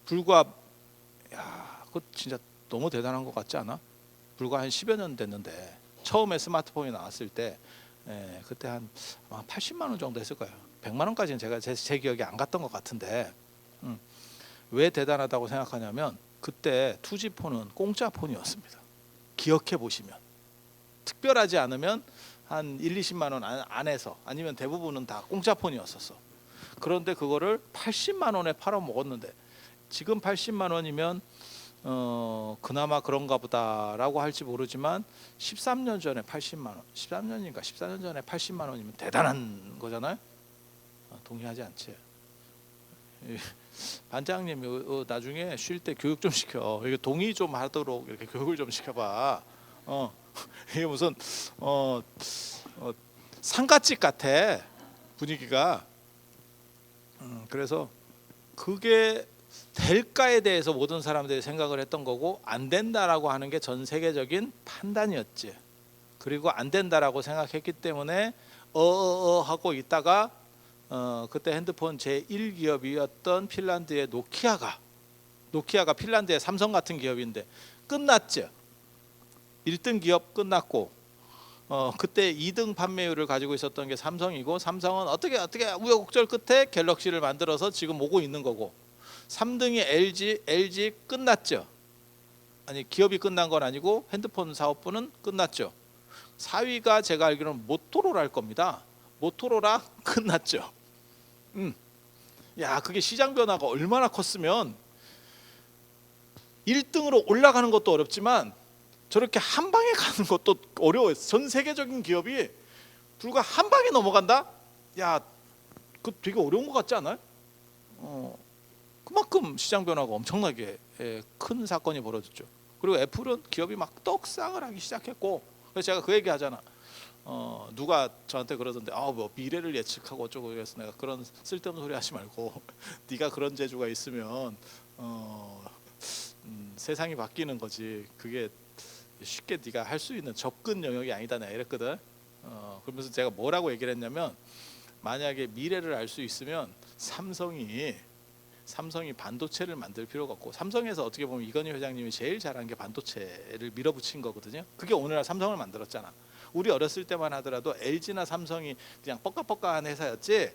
불과 그거 진짜 너무 대단한 것 같지 않아? 불과 한 10여 년 됐는데 처음에 스마트폰이 나왔을 때 그때 한 80만 원 정도 했을 거예요. 100만 원까지는 제 기억이 안 갔던 것 같은데 왜 대단하다고 생각하냐면 그때 투지폰은 공짜 폰이었습니다. 기억해 보시면 특별하지 않으면 한 1, 20만 원 안에서 아니면 대부분은 다 공짜 폰이었었어. 그런데 그거를 80만 원에 팔아 먹었는데 지금 80만 원이면 그나마 그런가 보다라고 할지 모르지만 13년 전에 80만 원, 13년인가 14년 전에 80만 원이면 대단한 거잖아요. 동의하지 않지? 반장님 나중에 쉴 때 교육 좀 시켜. 이게 동의 좀 하도록 이렇게 교육을 좀 시켜봐. 이게 무슨 상가집 같아 분위기가. 그래서 그게 될까에 대해서 모든 사람들이 생각을 했던 거고 안 된다라고 하는 게 전 세계적인 판단이었지. 그리고 안 된다라고 생각했기 때문에 하고 있다가 그때 핸드폰 제1기업이었던 핀란드의 노키아가 핀란드의 삼성 같은 기업인데 끝났죠. 1등 기업 끝났고 그때 2등 판매율을 가지고 있었던 게 삼성이고 삼성은 어떻게 우여곡절 끝에 갤럭시를 만들어서 지금 오고 있는 거고 3등이 LG 끝났죠. 아니 기업이 끝난 건 아니고 핸드폰 사업부는 끝났죠. 4위가 제가 알기로는 모토로라일 겁니다. 모토로라 끝났죠. 야 그게 시장 변화가 얼마나 컸으면 1등으로 올라가는 것도 어렵지만 저렇게 한 방에 가는 것도 어려워요. 전 세계적인 기업이 불과 한 방에 넘어간다? 야, 그 되게 어려운 것 같지 않아요? 그만큼 시장 변화가 엄청나게 큰 사건이 벌어졌죠. 그리고 애플은 기업이 막 떡상을 하기 시작했고, 그래서 제가 그 얘기 하잖아. 누가 저한테 그러던데, 뭐 미래를 예측하고 어쩌고 그래서 내가 그런 쓸데없는 소리 하지 말고, 네가 그런 재주가 있으면 세상이 바뀌는 거지. 그게 쉽게 네가 할 수 있는 접근 영역이 아니다 내가 이랬거든. 그러면서 제가 뭐라고 얘기를 했냐면 만약에 미래를 알 수 있으면 삼성이 반도체를 만들 필요가 없고 삼성에서 어떻게 보면 이건희 회장님이 제일 잘한 게 반도체를 밀어붙인 거거든요. 그게 오늘날 삼성을 만들었잖아. 우리 어렸을 때만 하더라도 LG나 삼성이 그냥 뻑가뻑가한 회사였지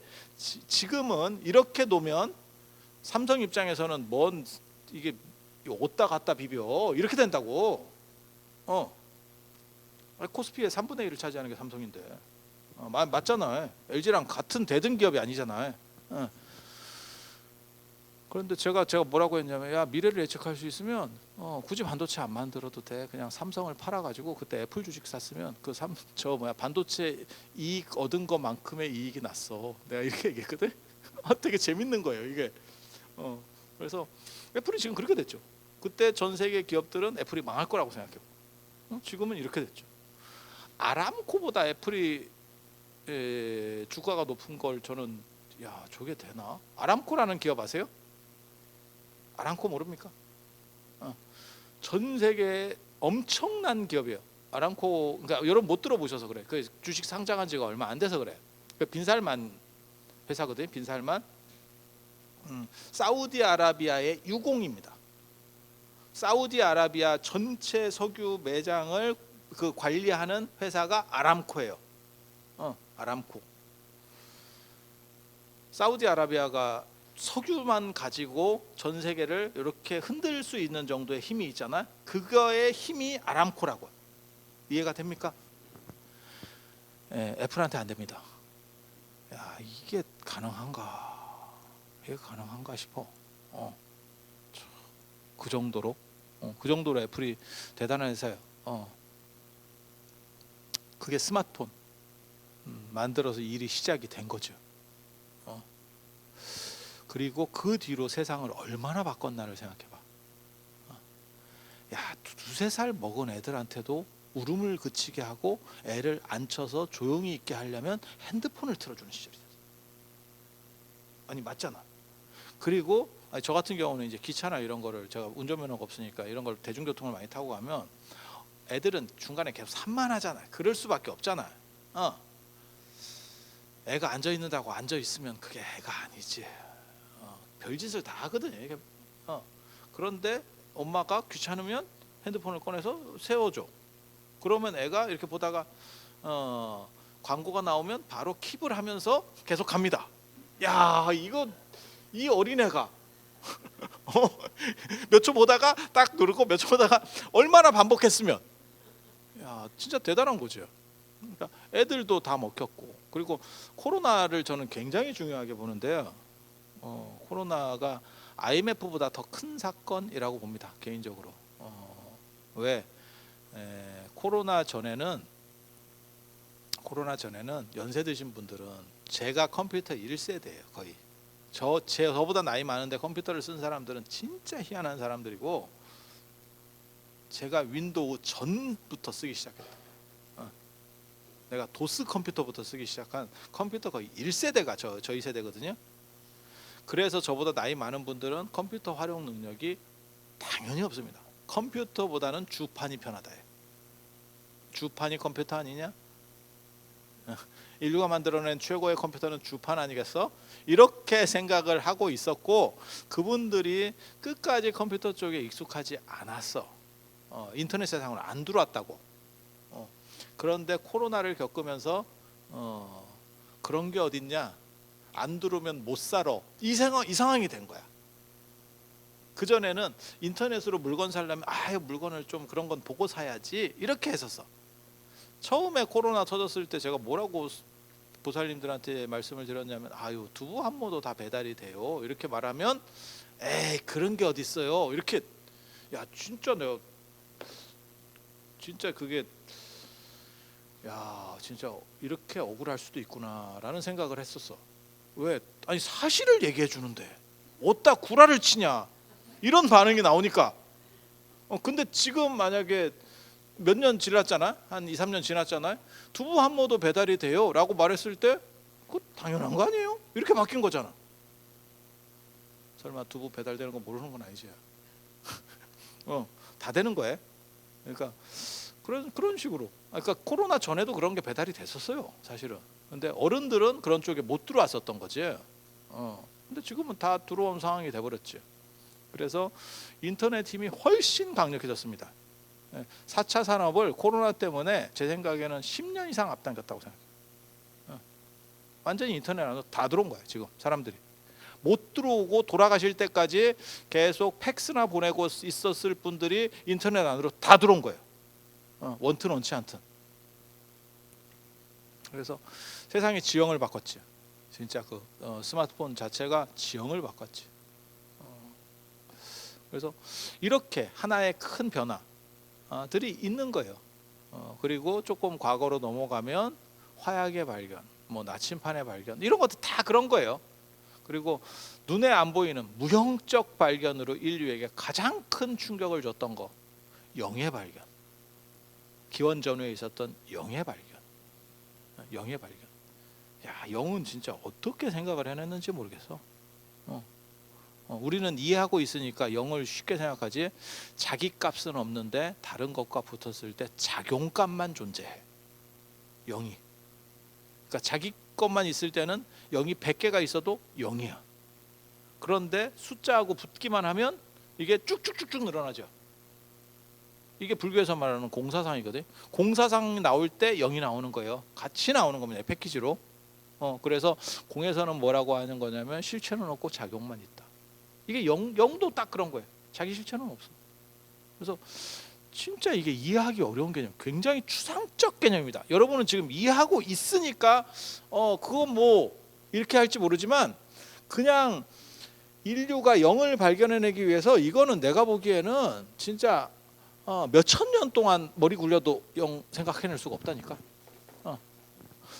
지금은 이렇게 놓으면 삼성 입장에서는 뭔 이게 옷다 갖다 비벼 이렇게 된다고. 코스피의 3분의 1을 차지하는 게 삼성인데 맞잖아요. LG랑 같은 대등 기업이 아니잖아요. 그런데 제가 뭐라고 했냐면 야 미래를 예측할 수 있으면 굳이 반도체 안 만들어도 돼. 그냥 삼성을 팔아가지고 그때 애플 주식 샀으면 반도체 이익 얻은 것만큼의 이익이 났어. 내가 이렇게 얘기했거든. 되게 재밌는 거예요 이게. 그래서 애플이 지금 그렇게 됐죠. 그때 전 세계 기업들은 애플이 망할 거라고 생각해요. 지금은 이렇게 됐죠. 아람코보다 애플이 주가가 높은 걸 저는 야 저게 되나? 아람코라는 기업 아세요? 아람코 모릅니까? 전 세계 엄청난 기업이에요. 아람코 그러니까 여러분 못 들어보셔서 그래. 그 주식 상장한 지가 얼마 안 돼서 그래. 그 빈살만 회사거든요. 빈살만. 사우디아라비아의 유공입니다. 사우디아라비아 전체 석유 매장을 그 관리하는 회사가 아람코예요. 아람코. 사우디아라비아가 석유만 가지고 전 세계를 이렇게 흔들 수 있는 정도의 힘이 있잖아. 그거의 힘이 아람코라고. 이해가 됩니까? 애플한테 안 됩니다. 야 이게 가능한가? 이게 가능한가 싶어. 그 정도로 애플이 대단한 회사예요. 그게 스마트폰 만들어서 일이 시작이 된 거죠. 그리고 그 뒤로 세상을 얼마나 바꿨나를 생각해봐. 야 두세 살 먹은 애들한테도 울음을 그치게 하고 애를 앉혀서 조용히 있게 하려면 핸드폰을 틀어주는 시절이다. 아니 맞잖아. 그리고 저 같은 경우는 이제 기차나 이런 거를 제가 운전면허가 없으니까 이런 걸 대중교통을 많이 타고 가면 애들은 중간에 계속 산만하잖아요. 그럴 수밖에 없잖아요. 애가 앉아 있는다고 앉아 있으면 그게 애가 아니지. 별짓을 다 하거든요. 이게. 그런데 엄마가 귀찮으면 핸드폰을 꺼내서 세워줘. 그러면 애가 이렇게 보다가 광고가 나오면 바로 킵을 하면서 계속 갑니다. 야, 이거 이 어린애가 몇 초 보다가 딱 누르고 몇 초 보다가 얼마나 반복했으면, 야, 진짜 대단한 거죠. 그러니까 애들도 다 먹혔고, 그리고 코로나를 저는 굉장히 중요하게 보는데요. 코로나가 IMF보다 더 큰 사건이라고 봅니다, 개인적으로. 왜? 코로나 전에는 연세 드신 분들은, 제가 컴퓨터 1세대예요 거의. 저보다 나이 많은데 컴퓨터를 쓴 사람들은 진짜 희한한 사람들이고, 제가 윈도우 전부터 쓰기 시작했다. 내가 도스 컴퓨터부터 쓰기 시작한 컴퓨터 거의 1세대가 저희 세대거든요. 그래서 저보다 나이 많은 분들은 컴퓨터 활용 능력이 당연히 없습니다. 컴퓨터보다는 주판이 편하다. 주판이 컴퓨터 아니냐? 인류가 만들어낸 최고의 컴퓨터는 주판 아니겠어? 이렇게 생각을 하고 있었고, 그분들이 끝까지 컴퓨터 쪽에 익숙하지 않았어. 인터넷 세상으로 안 들어왔다고. 그런데 코로나를 겪으면서 그런 게 어딨냐? 안 들어오면 못 살아. 이 상황이 된 거야. 그전에는 인터넷으로 물건 사려면 물건을 좀 그런 건 보고 사야지, 이렇게 했었어. 처음에 코로나 터졌을 때 제가 뭐라고 보살님들한테 말씀을 드렸냐면, 두부 한 모도 다 배달이 돼요, 이렇게 말하면, 에이 그런 게 어딨어요, 이렇게. 야, 진짜 내가 진짜 그게, 야, 진짜 이렇게 억울할 수도 있구나라는 생각을 했었어. 왜? 아니, 사실을 얘기해 주는데 어디다 구라를 치냐, 이런 반응이 나오니까. 근데 지금 만약에 몇 년 지났잖아, 한 2, 3년 지났잖아요. 두부 한 모도 배달이 돼요 라고 말했을 때, 그거 당연한 거 아니에요? 이렇게 바뀐 거잖아. 설마 두부 배달되는 거 모르는 건 아니지? 다 되는 거예요. 그러니까 그런 식으로. 그러니까 코로나 전에도 그런 게 배달이 됐었어요, 사실은. 근데 어른들은 그런 쪽에 못 들어왔었던 거지. 근데 지금은 다 들어온 상황이 돼버렸지. 그래서 인터넷 힘이 훨씬 강력해졌습니다. 4차 산업을 코로나 때문에 제 생각에는 10년 이상 앞당겼다고 생각해요. 완전히 인터넷 안으로 다 들어온 거예요. 지금 사람들이 못 들어오고 돌아가실 때까지 계속 팩스나 보내고 있었을 분들이 인터넷 안으로 다 들어온 거예요. 원튼 원치 않든. 그래서 세상이 지형을 바꿨지. 진짜 그 스마트폰 자체가 지형을 바꿨지. 그래서 이렇게 하나의 큰 변화들이 있는 거예요. 그리고 조금 과거로 넘어가면 화약의 발견, 나침판의 발견, 이런 것도 다 그런 거예요. 그리고 눈에 안 보이는 무형적 발견으로 인류에게 가장 큰 충격을 줬던 거, 영의 발견. 기원전후에 있었던 영의 발견. 영의 발견. 야, 영은 진짜 어떻게 생각을 해냈는지 모르겠어. 우리는 이해하고 있으니까 영을 쉽게 생각하지, 자기 값은 없는데 다른 것과 붙었을 때 작용값만 존재해. 영이. 그러니까 자기 것만 있을 때는 영이 100개가 있어도 영이야. 그런데 숫자하고 붙기만 하면 이게 쭉쭉쭉쭉 늘어나죠. 이게 불교에서 말하는 공사상이거든. 공사상 나올 때 영이 나오는 거예요. 같이 나오는 겁니다, 패키지로. 그래서 공에서는 뭐라고 하는 거냐면, 실체는 없고 작용만 있다. 이게 영도 딱 그런 거예요. 자기 실체는 없어. 그래서 진짜 이게 이해하기 어려운 개념, 굉장히 추상적 개념입니다. 여러분은 지금 이해하고 있으니까 그건 이렇게 할지 모르지만, 그냥 인류가 영을 발견해내기 위해서 이거는 내가 보기에는 진짜 몇천 년 동안 머리 굴려도 영 생각해낼 수가 없다니까.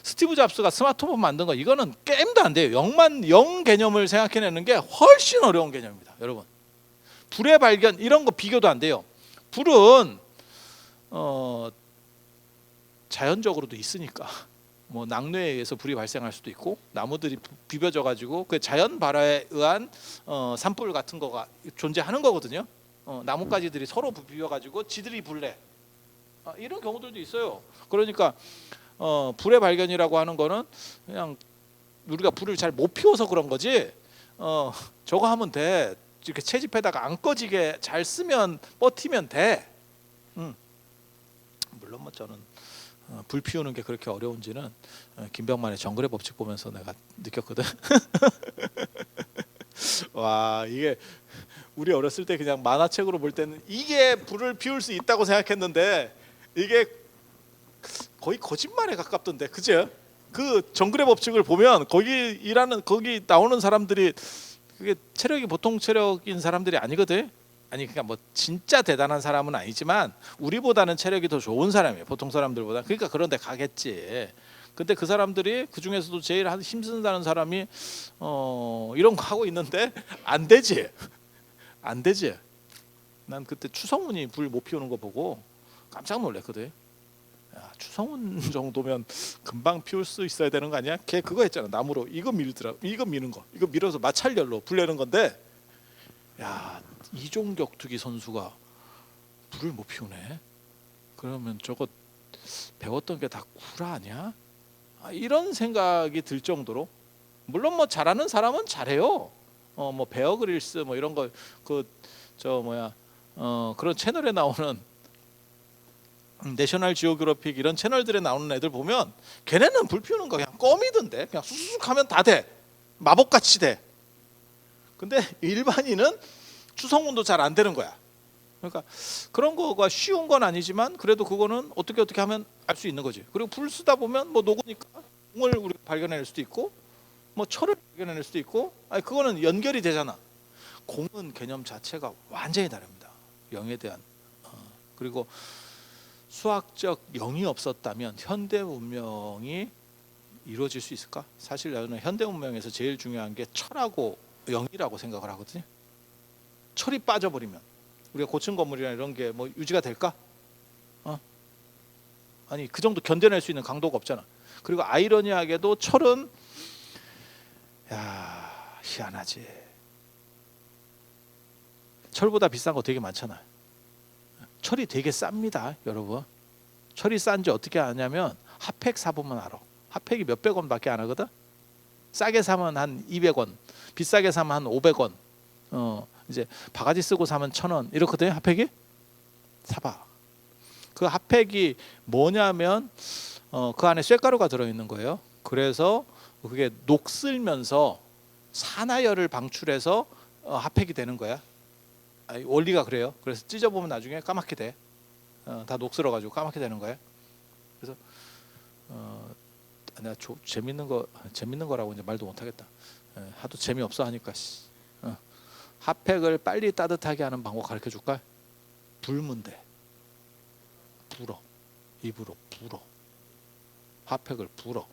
스티브 잡스가 스마트폰 만든 거, 이거는 게임도 안 돼요. 영 개념을 생각해내는 게 훨씬 어려운 개념입니다, 여러분. 불의 발견, 이런 거 비교도 안 돼요. 불은 자연적으로도 있으니까, 낙뢰에 의해서 불이 발생할 수도 있고, 나무들이 비벼져 가지고 그 자연 발화에 의한 산불 같은 거가 존재하는 거거든요. 나뭇가지들이 서로 비벼 가지고 지들이 불내, 이런 경우들도 있어요. 그러니까 불의 발견이라고 하는 거는 그냥 우리가 불을 잘 못 피워서 그런 거지, 저거 하면 돼. 이렇게 채집해다가 안 꺼지게 잘 쓰면 버티면 돼. 물론 뭐 저는 불 피우는 게 그렇게 어려운지는 김병만의 정글의 법칙 보면서 내가 느꼈거든. 와, 이게 우리 어렸을 때 그냥 만화책으로 볼 때는 이게 불을 피울 수 있다고 생각했는데 이게 거의 거짓말에 가깝던데, 그죠? 그 정글의 법칙을 보면 거기 나오는 사람들이 그게 체력이 보통 체력인 사람들이 아니거든. 아니 그러니까 뭐 진짜 대단한 사람은 아니지만 우리보다는 체력이 더 좋은 사람이에요, 보통 사람들보다. 그러니까 그런 데 가겠지. 근데 그 사람들이 그 중에서도 제일 힘쓴다는 사람이 이런 거 하고 있는데 안 되지. 안 되지. 난 그때 추성훈이 불 못 피우는 거 보고 깜짝 놀랐거든. 야, 추성훈 정도면 금방 피울 수 있어야 되는 거 아니야? 걔 그거 했잖아, 나무로 이거 밀더라. 이거 미는 거, 이거 밀어서 마찰열로 불 내는 건데, 야, 이종격투기 선수가 불을 못 피우네. 그러면 저거 배웠던 게 다 구라 아니야? 이런 생각이 들 정도로. 물론 뭐 잘하는 사람은 잘해요. 뭐 베어 그릴스 뭐 이런 거 그런 채널에 나오는 내셔널 지오그래픽 이런 채널들에 나오는 애들 보면 걔네는 불 피우는 거 그냥 껌이던데, 그냥 쑥쑥 하면 다 돼. 마법같이 돼. 근데 일반인은 추성훈도 잘 안 되는 거야. 그러니까 그런 거가 쉬운 건 아니지만 그래도 그거는 어떻게 하면 알 수 있는 거지. 그리고 불 쓰다 보면 뭐 녹으니까 공을 우리가 발견해낼 수도 있고 뭐 철을 발견해낼 수도 있고, 아니 그거는 연결이 되잖아. 공은 개념 자체가 완전히 다릅니다, 영에 대한. 그리고 수학적 영이 없었다면 현대 문명이 이루어질 수 있을까? 사실 나는 현대 문명에서 제일 중요한 게 철하고 영이라고 생각을 하거든요. 철이 빠져버리면 우리가 고층 건물이나 이런 게 뭐 유지가 될까? 아니 그 정도 견뎌낼 수 있는 강도가 없잖아. 그리고 아이러니하게도 철은, 야, 희한하지. 철보다 비싼 거 되게 많잖아. 철이 되게 쌉니다, 여러분. 철이 싼지 어떻게 아냐면 핫팩 사보면 알아. 핫팩이 몇백 원밖에 안 하거든. 싸게 사면 한 200원, 비싸게 사면 한 500원. 이제 바가지 쓰고 사면 1,000원 이렇거든요, 핫팩이. 사봐. 그 핫팩이 뭐냐면 그 안에 쇳가루가 들어있는 거예요. 그래서 그게 녹슬면서 산화열을 방출해서 핫팩이 되는 거야. 원리가 그래요. 그래서 찢어보면 나중에 까맣게 돼. 다 녹슬어가지고 까맣게 되는 거야. 그래서 내가 재밌는 거라고 이제 말도 못하겠다. 하도 재미없어 하니까. 핫팩을 빨리 따뜻하게 하는 방법 가르쳐 줄까? 불면 돼. 불어. 입으로 불어. 핫팩을 불어.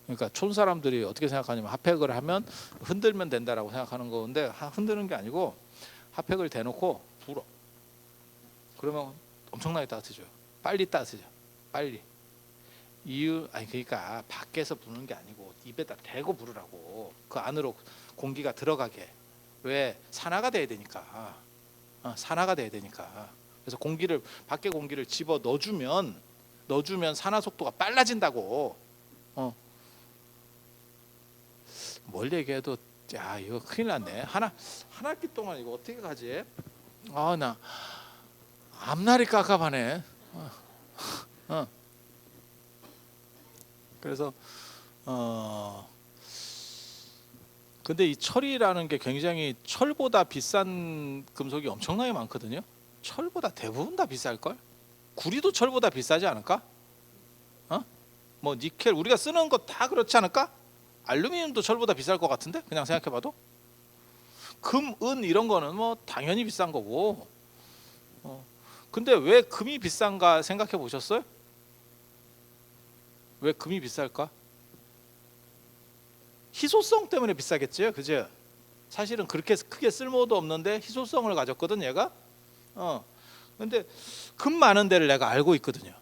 그러니까 촌 사람들이 어떻게 생각하냐면 핫팩을 하면 흔들면 된다라고 생각하는 건데, 흔드는 게 아니고 핫팩을 대놓고 불어. 그러면 엄청나게 따뜻해져요. 빨리 따뜻해져. 빨리. 그러니까 밖에서 부는 게 아니고 입에다 대고 부르라고. 그 안으로 공기가 들어가게. 왜? 산화가 돼야 되니까. 산화가 돼야 되니까. 그래서 밖에 공기를 집어 넣어주면 산화 속도가 빨라진다고. 뭘 얘기해도 야, 이거 큰일 났네. 한 학기 동안 이거 어떻게 가지? 나 앞날이 깝깝하네. 그래서 근데 이 철이라는 게 굉장히, 철보다 비싼 금속이 엄청나게 많거든요. 철보다 대부분 다 비쌀걸? 구리도 철보다 비싸지 않을까? 뭐 니켈 우리가 쓰는 거 다 그렇지 않을까? 알루미늄도 철보다 비쌀 것 같은데, 그냥 생각해봐도. 금, 은 이런 거는 뭐 당연히 비싼 거고. 근데 왜 금이 비싼가 생각해 보셨어요? 왜 금이 비쌀까? 희소성 때문에 비싸겠죠, 그죠? 사실은 그렇게 크게 쓸모도 없는데 희소성을 가졌거든, 얘가. 근데 금 많은 데를 내가 알고 있거든요.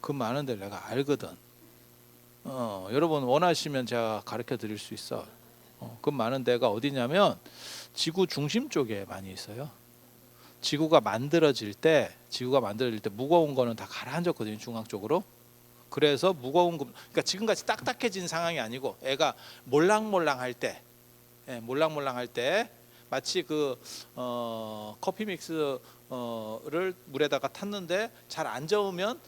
금 많은 데를 내가 알거든. 여러분 원하시면 제가 가르쳐 드릴 수 있어. 금 많은 데가 어디냐면 지구 중심 쪽에 많이 있어요. 지구가 만들어질 때 무거운 거는 다 가라앉았거든요, 중앙 쪽으로. 그래서 무거운 금, 그러니까 지금같이 딱딱해진 상황이 아니고 애가 몰랑몰랑할 때, 몰랑몰랑할 때 마치 그 커피 믹스를 물에다가 탔는데 잘 안 저으면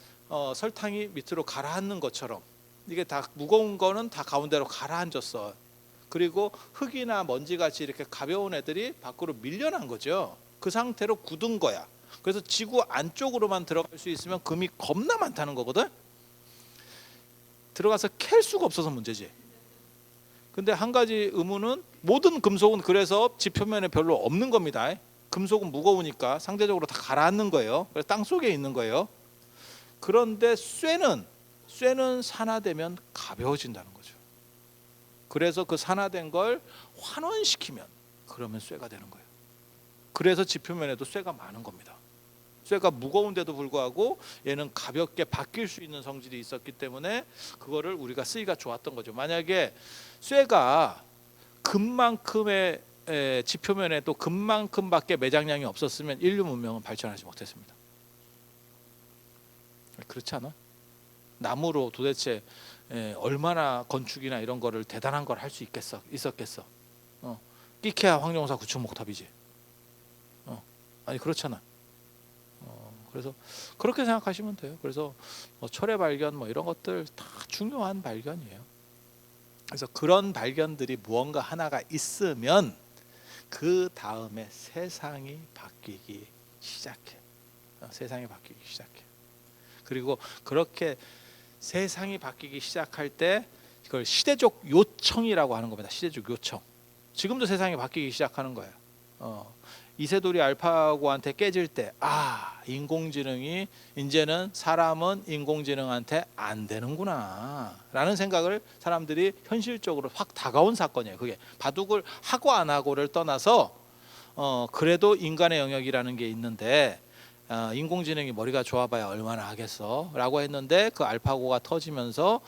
설탕이 밑으로 가라앉는 것처럼 이게 다 무거운 거는 다 가운데로 가라앉았어. 그리고 흙이나 먼지같이 이렇게 가벼운 애들이 밖으로 밀려난 거죠. 그 상태로 굳은 거야. 그래서 지구 안쪽으로만 들어갈 수 있으면 금이 겁나 많다는 거거든. 들어가서 캘 수가 없어서 문제지. 근데 한 가지 의문은 모든 금속은 그래서 지표면에 별로 없는 겁니다. 금속은 무거우니까 상대적으로 다 가라앉는 거예요. 그래서 땅 속에 있는 거예요. 그런데 쇠는 산화되면 가벼워진다는 거죠. 그래서 그 산화된 걸 환원시키면 그러면 쇠가 되는 거예요. 그래서 지표면에도 쇠가 많은 겁니다. 쇠가 무거운데도 불구하고 얘는 가볍게 바뀔 수 있는 성질이 있었기 때문에 그거를 우리가 쓰기가 좋았던 거죠. 만약에 쇠가 금만큼의 지표면에 또 금만큼밖에 매장량이 없었으면 인류 문명은 발전하지 못했습니다. 그렇지 않아? 나무로 도대체 얼마나 건축이나 이런 거를 대단한 걸 할 수 있었겠어? 끼케야 황룡사 구축 목탑이지. 아니 그렇잖아. 그래서 그렇게 생각하시면 돼요. 그래서 철의 발견 이런 것들 다 중요한 발견이에요. 그래서 그런 발견들이 무언가 하나가 있으면 그 다음에 세상이 바뀌기 시작해. 세상이 바뀌기 시작해. 그리고 그렇게 세상이 바뀌기 시작할 때 이걸 시대적 요청이라고 하는 겁니다. 시대적 요청. 지금도 세상이 바뀌기 시작하는 거예요. 이세돌이 알파고한테 깨질 때 인공지능이 이제는 사람은 인공지능한테 안 되는구나 라는 생각을 사람들이 현실적으로 확 다가온 사건이에요. 그게 바둑을 하고 안 하고를 떠나서 그래도 인간의 영역이라는 게 있는데 인공지능이 머리가 좋아봐야 얼마나 하겠어 라고 했는데 그 알파고가 터지면서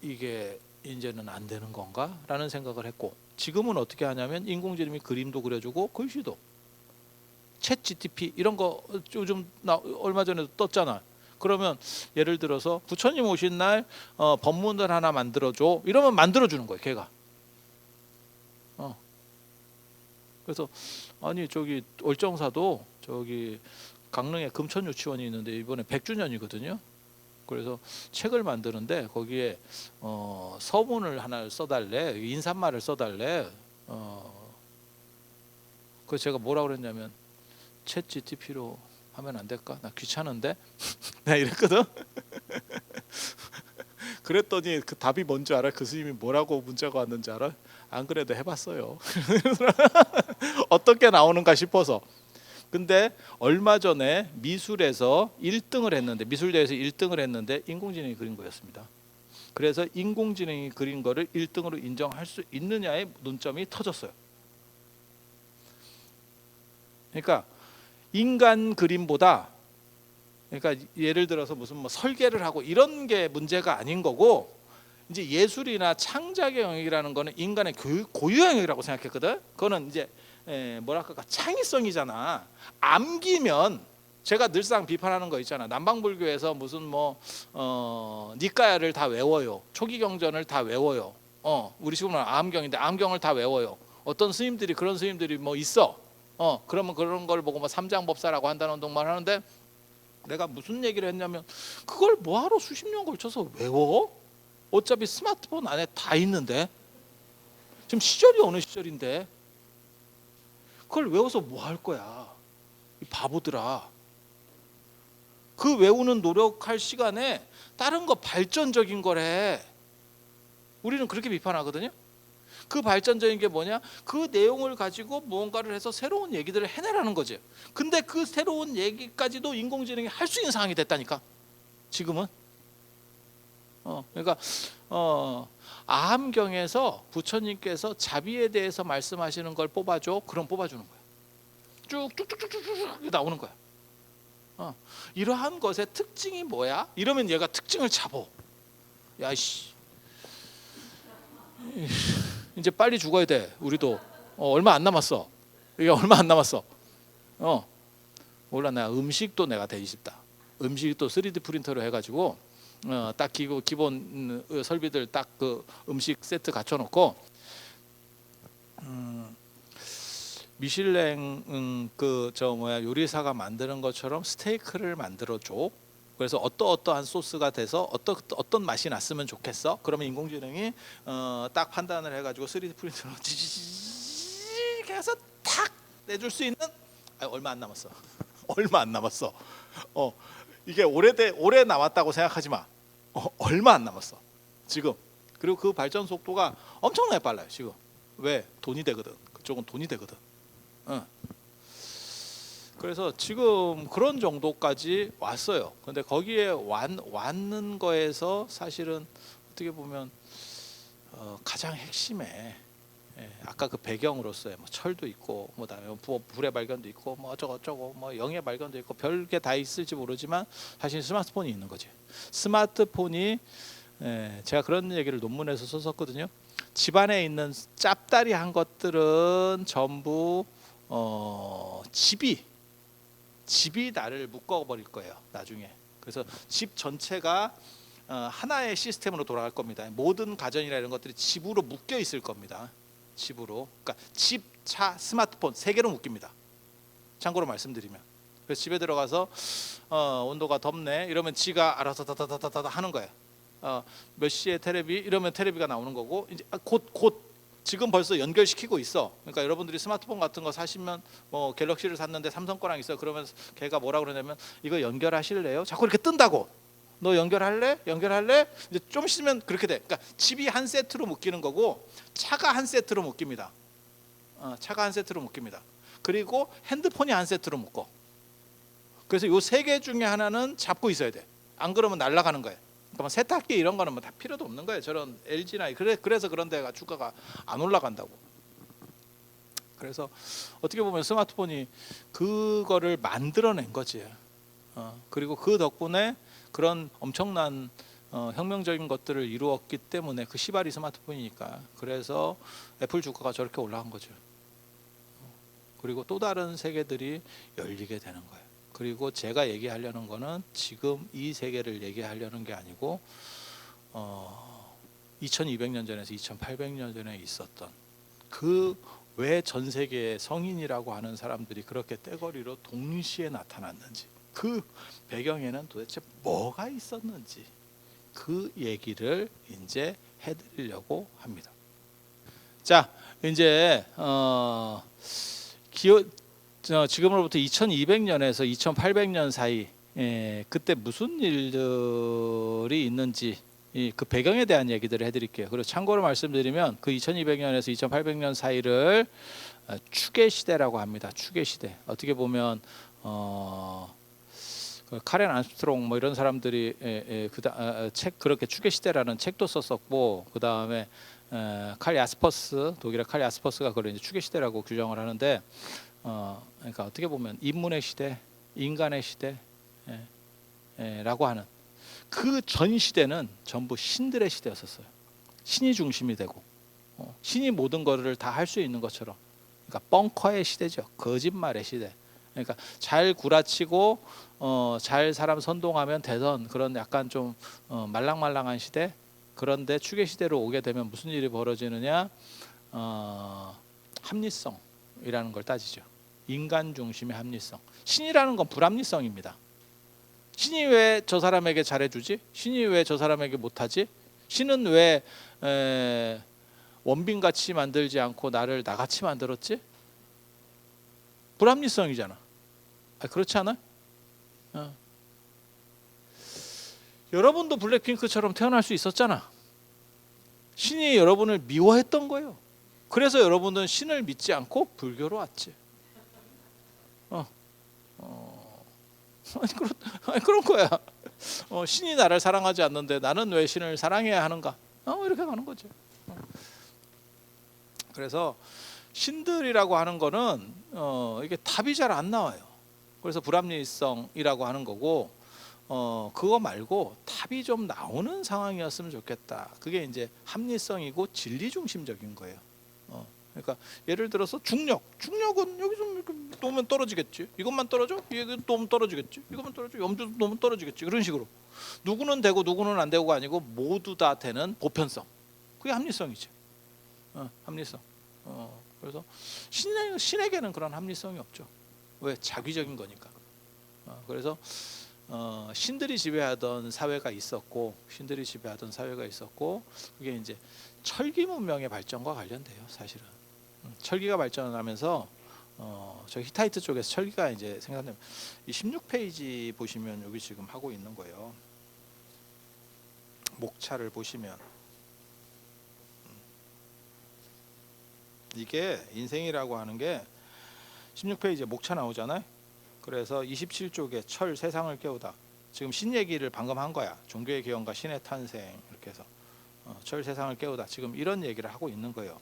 이게 이제는 안 되는 건가 라는 생각을 했고, 지금은 어떻게 하냐면 인공지능이 그림도 그려주고 글씨도, 챗 GTP 이런 거 요즘 얼마 전에도 떴잖아. 그러면 예를 들어서 부처님 오신 날 법문을 하나 만들어줘 이러면 만들어주는 거예요 걔가. 그래서 아니 저기 얼정사도 저기 강릉에 금천유치원이 있는데 이번에 100주년이거든요. 그래서 책을 만드는데 거기에 서문을 하나 써달래, 인사말을 써달래. 그래서 제가 뭐라고 그랬냐면 챗 GTP로 하면 안 될까? 나 귀찮은데? 내가 이랬거든. 그랬더니 그 답이 뭔지 알아? 그 스님이 뭐라고 문자가 왔는지 알아? 안 그래도 해봤어요. 어떻게 나오는가 싶어서. 근데 얼마 전에 미술에서 1등을 했는데, 미술대회에서 1등을 했는데 인공지능이 그린 거였습니다. 그래서 인공지능이 그린 거를 1등으로 인정할 수 있느냐의 논점이 터졌어요. 그러니까 인간 그림보다, 그러니까 예를 들어서 무슨 설계를 하고 이런 게 문제가 아닌 거고, 이제 예술이나 창작의 영역이라는 거는 인간의 고유 영역이라고 생각했거든. 그거는 이제 뭐랄까 창의성이잖아. 암기면, 제가 늘상 비판하는 거 있잖아. 남방불교에서 무슨 니까야를 다 외워요. 초기경전을 다 외워요. 우리 지금은 암경인데 암경을 다 외워요. 어떤 스님들이, 그런 스님들이 있어. 그러면 그런 걸 보고 삼장법사라고 한다는 운동만 하는데, 내가 무슨 얘기를 했냐면 그걸 뭐하러 수십 년 걸쳐서 외워? 어차피 스마트폰 안에 다 있는데. 지금 시절이 어느 시절인데 그걸 외워서 뭐 할 거야? 이 바보들아. 그 외우는 노력할 시간에 다른 거 발전적인 거래. 우리는 그렇게 비판하거든요. 그 발전적인 게 뭐냐? 그 내용을 가지고 무언가를 해서 새로운 얘기들을 해내라는 거지. 근데 그 새로운 얘기까지도 인공지능이 할 수 있는 상황이 됐다니까 지금은. 그러니까 아함경에서 부처님께서 자비에 대해서 말씀하시는 걸 뽑아줘. 그럼 뽑아주는 거야. 쭉쭉쭉쭉쭉 나오는 거야. 이러한 것의 특징이 뭐야? 이러면 얘가 특징을 잡어. 야이씨, 이제 빨리 죽어야 돼. 우리도 얼마 안 남았어. 이게 얼마 안 남았어. 몰라, 내가 음식도 내가 되고 싶다. 음식도 3D 프린터로 해가지고 딱 기본 설비들 딱 그 음식 세트 갖춰놓고 미슐랭 요리사가 만드는 것처럼 스테이크를 만들어 줘. 그래서 어떠한 소스가 돼서 어떤 맛이 났으면 좋겠어. 그러면 인공지능이 딱 판단을 해가지고 3D 프린터로 이렇게 해서 탁 내줄 수 있는. 얼마 안 남았어. 얼마 안 남았어. 이게 오래 남았다고 생각하지 마. 얼마 안 남았어. 지금. 그리고 그 발전 속도가 엄청나게 빨라요. 지금. 왜? 돈이 되거든. 그쪽은 돈이 되거든. 그래서 지금 그런 정도까지 왔어요. 근데 거기에 왔는 거에서 사실은 어떻게 보면 가장 핵심에 아까 그 배경으로서의 뭐 철도 있고 뭐 다음에 불의 발견도 있고 뭐 어쩌고 뭐 영의 발견도 있고 별게 다 있을지 모르지만 사실 스마트폰이 있는 거지. 스마트폰이 제가 그런 얘기를 논문에서 썼었거든요. 집안에 있는 짭다리한 것들은 전부 집이 나를 묶어버릴 거예요. 나중에. 그래서 집 전체가 하나의 시스템으로 돌아갈 겁니다. 모든 가전이나 이런 것들이 집으로 묶여 있을 겁니다. 집으로. 그러니까 집, 차, 스마트폰 세 개로 묶입니다. 참고로 말씀드리면. 그래서 집에 들어가서 온도가 덥네 이러면 지가 알아서 다다다다다 하는 거예요. 몇 시에 테레비 이러면 테레비가 나오는 거고 이제 곧 지금 벌써 연결시키고 있어. 그러니까 여러분들이 스마트폰 같은 거 사시면 뭐 갤럭시를 샀는데 삼성 거랑 있어. 그러면 걔가 뭐라 그러냐면 이거 연결하실래요? 자꾸 이렇게 뜬다고. 너 연결할래? 이제 좀 있으면 그렇게 돼. 그러니까 집이 한 세트로 묶이는 거고 차가 한 세트로 묶입니다. 차가 한 세트로 묶입니다. 그리고 핸드폰이 한 세트로 묶어. 그래서 요 세 개 중에 하나는 잡고 있어야 돼. 안 그러면 날아가는 거예요. 그러니까 세탁기 이런 거는 뭐 다 필요도 없는 거예요. 저런 LG나 그래서 그런 데가 주가가 안 올라간다고. 그래서 어떻게 보면 스마트폰이 그거를 만들어낸 거지. 그리고 그 덕분에 그런 엄청난 혁명적인 것들을 이루었기 때문에 그 시발이 스마트폰이니까. 그래서 애플 주가가 저렇게 올라간 거죠. 그리고 또 다른 세계들이 열리게 되는 거예요. 그리고 제가 얘기하려는 거는 지금 이 세계를 얘기하려는 게 아니고 2200년 전에서 2800년 전에 있었던 그 왜 전 세계의 성인이라고 하는 사람들이 그렇게 떼거리로 동시에 나타났는지, 그 배경에는 도대체 뭐가 있었는지 그 얘기를 이제 해드리려고 합니다. 자, 이제 지금으로부터 2200년에서 2800년 사이 그때 무슨 일들이 있는지 그 배경에 대한 얘기들을 해드릴게요. 그리고 참고로 말씀드리면 그 2200년에서 2800년 사이를 추계 시대라고 합니다. 추계 시대. 어떻게 보면 카렌 암스트롱 뭐 이런 사람들이 책 그렇게 추계 시대라는 책도 썼었고, 그 다음에 칼 야스퍼스, 독일의 칼 야스퍼스가 그걸 이제 추계 시대라고 규정을 하는데, 그러니까 어떻게 보면 인문의 시대, 인간의 시대라고 하는 그 전 시대는 전부 신들의 시대였었어요. 신이 중심이 되고 신이 모든 것을 다 할 수 있는 것처럼. 그러니까 벙커의 시대죠. 거짓말의 시대. 그러니까 잘 구라치고 잘 사람 선동하면 되던 그런 약간 좀 말랑말랑한 시대. 그런데 추계 시대로 오게 되면 무슨 일이 벌어지느냐? 합리성이라는 걸 따지죠. 인간 중심의 합리성. 신이라는 건 불합리성입니다. 신이 왜 저 사람에게 잘해주지? 신이 왜 저 사람에게 못하지? 신은 왜 원빈같이 만들지 않고 나를 나같이 만들었지? 불합리성이잖아. 그렇지 않아요? 여러분도 블랙핑크처럼 태어날 수 있었잖아. 신이 여러분을 미워했던 거예요. 그래서 여러분은 신을 믿지 않고 불교로 왔지. 아니 그런 거야. 신이 나를 사랑하지 않는데 나는 왜 신을 사랑해야 하는가? 이렇게 가는 거죠. 그래서 신들이라고 하는 거는 이게 답이 잘 안 나와요. 그래서 불합리성이라고 하는 거고, 그거 말고 답이 좀 나오는 상황이었으면 좋겠다. 그게 이제 합리성이고 진리 중심적인 거예요. 그러니까 예를 들어서 중력은 여기 좀 이렇게 놓으면 떨어지겠지. 이것만 떨어져? 이게 놓으면 떨어지겠지. 이것만 떨어져? 염주 놓으면 떨어지겠지. 그런 식으로 누구는 되고 누구는 안 되고가 아니고 모두 다 되는 보편성. 그게 합리성이지. 합리성. 그래서 신에게는 그런 합리성이 없죠. 왜? 자기적인 거니까. 그래서 신들이 지배하던 사회가 있었고, 그게 이제 철기 문명의 발전과 관련돼요. 사실은 철기가 발전하면서 저 히타이트 쪽에서 철기가 이제 생산되면, 이 16페이지 보시면 여기 지금 하고 있는 거예요. 목차를 보시면 이게 인생이라고 하는 게 16페이지에 목차 나오잖아요. 그래서 27쪽에 철 세상을 깨우다. 지금 신 얘기를 방금 한 거야. 종교의 기원과 신의 탄생 이렇게 해서 철 세상을 깨우다. 지금 이런 얘기를 하고 있는 거예요.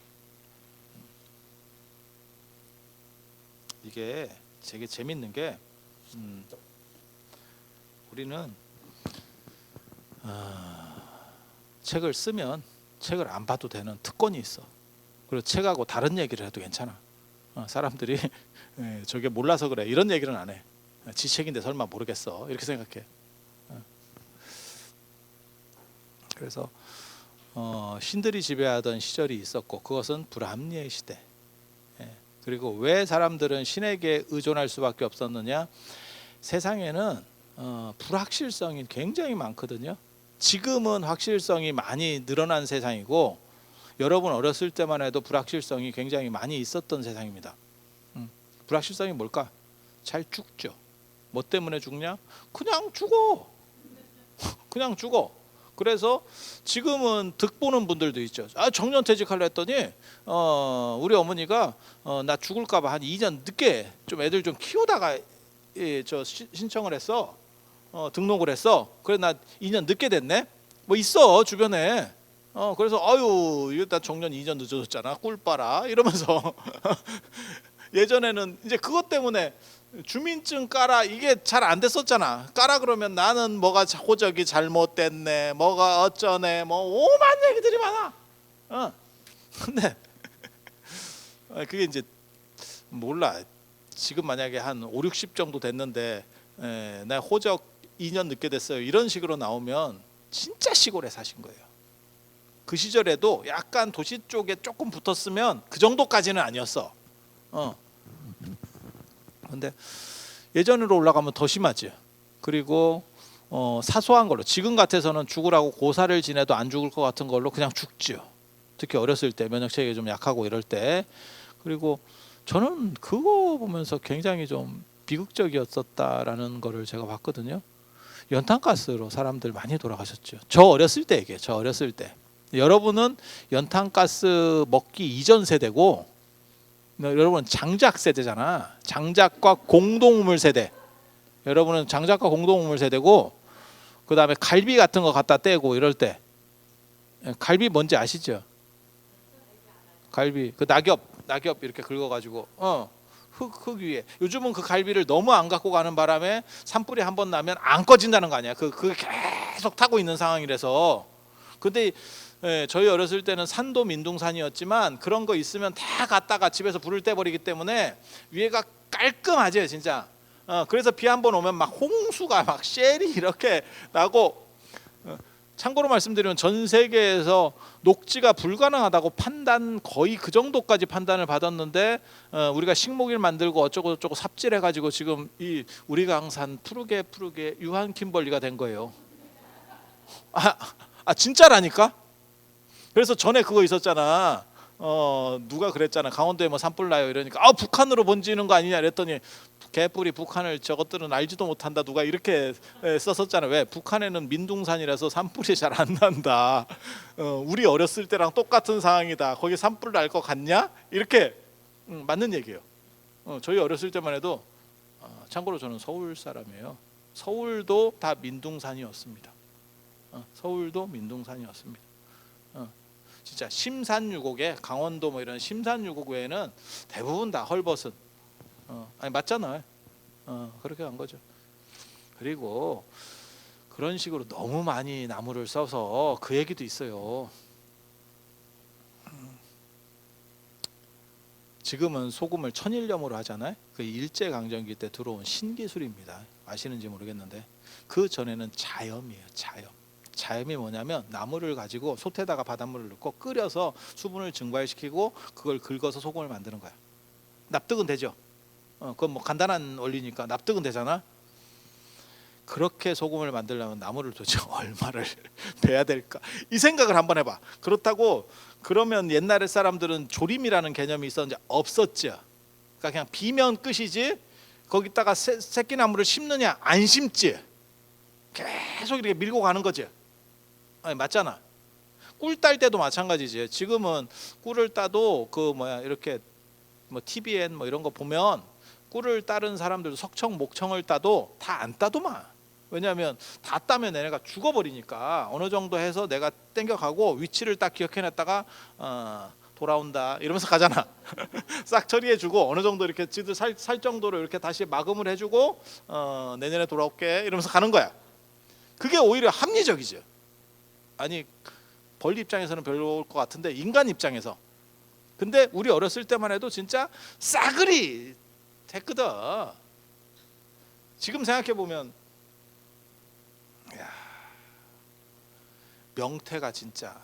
이게 되게 재밌는 게 우리는 책을 쓰면 책을 안 봐도 되는 특권이 있어. 그리고 책하고 다른 얘기를 해도 괜찮아. 사람들이 저게 몰라서 그래 이런 얘기는 안 해. 지 책인데 설마 모르겠어 이렇게 생각해. 그래서 신들이 지배하던 시절이 있었고, 그것은 불합리의 시대. 그리고 왜 사람들은 신에게 의존할 수밖에 없었느냐? 세상에는 불확실성이 굉장히 많거든요. 지금은 확실성이 많이 늘어난 세상이고, 여러분 어렸을 때만 해도 불확실성이 굉장히 많이 있었던 세상입니다. 불확실성이 뭘까? 잘 죽죠. 뭐 때문에 죽냐? 그냥 죽어. 그냥 죽어. 그래서 지금은 득 보는 분들도 있죠. 정년퇴직하려 했더니 우리 어머니가 나 죽을까 봐 한 2년 늦게 좀 애들 좀 키우다가 신청을 했어. 등록을 했어. 그래 나 2년 늦게 됐네. 뭐 있어 주변에. 그래서 이거 나 정년 2년 늦어졌잖아. 꿀 빨아 이러면서 예전에는 이제 그것 때문에 주민증 까라 이게 잘 안 됐었잖아. 까라 그러면 나는 뭐가 호적이 잘못됐네, 뭐가 어쩌네, 뭐 오만 얘기들이 많아. 근데 그게 이제 몰라. 지금 만약에 한 5, 60 정도 됐는데 나 호적 2년 늦게 됐어요 이런 식으로 나오면 진짜 시골에 사신 거예요. 그 시절에도 약간 도시 쪽에 조금 붙었으면 그 정도까지는 아니었어. 근데 예전으로 올라가면 더 심하지. 그리고 사소한 걸로, 지금 같아서는 죽으라고 고사를 지내도 안 죽을 것 같은 걸로 그냥 죽죠. 특히 어렸을 때 면역 체계가 좀 약하고 이럴 때. 그리고 저는 그거 보면서 굉장히 좀 비극적이었었다라는 거를 제가 봤거든요. 연탄가스로 사람들 많이 돌아가셨죠. 저 어렸을 때 얘기해요. 저 어렸을 때. 여러분은 연탄가스 먹기 이전 세대고, 여러분은 장작 세대잖아. 장작과 공동우물 세대. 여러분은 장작과 공동우물 세대고, 그 다음에 갈비 같은 거 갖다 떼고 이럴 때, 갈비 뭔지 아시죠? 갈비 그 낙엽 이렇게 긁어가지고 흙 위에. 요즘은 그 갈비를 너무 안 갖고 가는 바람에 산불이 한번 나면 안 꺼진다는 거 아니야. 그게 계속 타고 있는 상황이라서. 근데 저희 어렸을 때는 산도 민둥산이었지만 그런 거 있으면 다 갖다가 집에서 불을 떼버리기 때문에 위에가 깔끔하죠 진짜. 그래서 비 한 번 오면 막 홍수가 막 쉘이 이렇게 나고. 참고로 말씀드리면 전 세계에서 녹지가 불가능하다고 판단, 거의 그 정도까지 판단을 받았는데 우리가 식목일 만들고 어쩌고 저쩌고 삽질해가지고 지금 이 우리 강산 푸르게 유한 킴벌리가 된 거예요. 진짜라니까. 그래서 전에 그거 있었잖아. 누가 그랬잖아. 강원도에 뭐 산불 나요 이러니까 북한으로 번지는 거 아니냐 그랬더니 개뿔이 북한을 저것들은 알지도 못한다 누가 이렇게 썼었잖아. 왜? 북한에는 민둥산이라서 산불이 잘 안 난다. 우리 어렸을 때랑 똑같은 상황이다. 거기 산불 날 것 같냐? 이렇게 맞는 얘기예요. 저희 어렸을 때만 해도 참고로 저는 서울 사람이에요. 서울도 다 민둥산이었습니다. 서울도 민둥산이었습니다. 진짜 심산유곡에 강원도 뭐 이런 심산유곡 외에는 대부분 다 헐벗은 맞잖아요. 그렇게 간 거죠. 그리고 그런 식으로 너무 많이 나무를 써서 그 얘기도 있어요. 지금은 소금을 천일염으로 하잖아요. 그 일제 강점기 때 들어온 신기술입니다. 아시는지 모르겠는데 그 전에는 자염이에요. 자염이 뭐냐면 나무를 가지고 솥에다가 바닷물을 넣고 끓여서 수분을 증발시키고 그걸 긁어서 소금을 만드는 거야. 납득은 되죠. 그건 뭐 간단한 원리니까 납득은 되잖아. 그렇게 소금을 만들려면 나무를 도대체 얼마를 베야 될까? 이 생각을 한번 해봐. 그렇다고 그러면 옛날의 사람들은 조림이라는 개념이 있었는지 없었죠. 그러니까 그냥 비면 끝이지. 거기다가 새끼나무를 심느냐 안 심지. 계속 이렇게 밀고 가는 거지. 아니, 맞잖아. 꿀 딸 때도 마찬가지지. 지금은 꿀을 따도 그 이렇게 뭐 TVN 뭐 이런 거 보면 꿀을 따른 사람들도 석청 목청을 따도 다 안 따도만. 왜냐하면 다 따면 얘네가 죽어버리니까 어느 정도 해서 내가 땡겨가고 위치를 딱 기억해놨다가 돌아온다 이러면서 가잖아. 싹 처리해주고 어느 정도 이렇게 지들 살 정도로 이렇게 다시 마금을 해주고 내년에 돌아올게 이러면서 가는 거야. 그게 오히려 합리적이죠. 아니 벌 입장에서는 별로일 것 같은데 인간 입장에서. 근데 우리 어렸을 때만 해도 진짜 싸그리 했거든. 지금 생각해 보면 명태가 진짜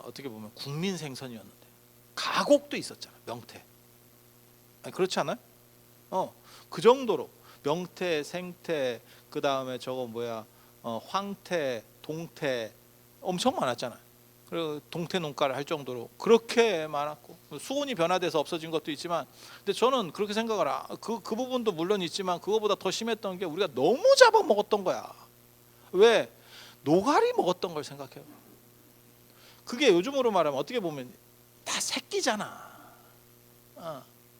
어떻게 보면 국민 생선이었는데 가곡도 있었잖아. 명태. 아니, 그렇지 않아요? 그 정도로 명태, 생태, 그 다음에 저거 황태, 동태 엄청 많았잖아. 그리고 동태 농가를 할 정도로 그렇게 많았고 수온이 변화돼서 없어진 것도 있지만, 근데 저는 그렇게 생각을 그 부분도 물론 있지만 그거보다 더 심했던 게 우리가 너무 잡아먹었던 거야. 왜? 노가리 먹었던 걸 생각해요. 그게 요즘으로 말하면 어떻게 보면 다 새끼잖아.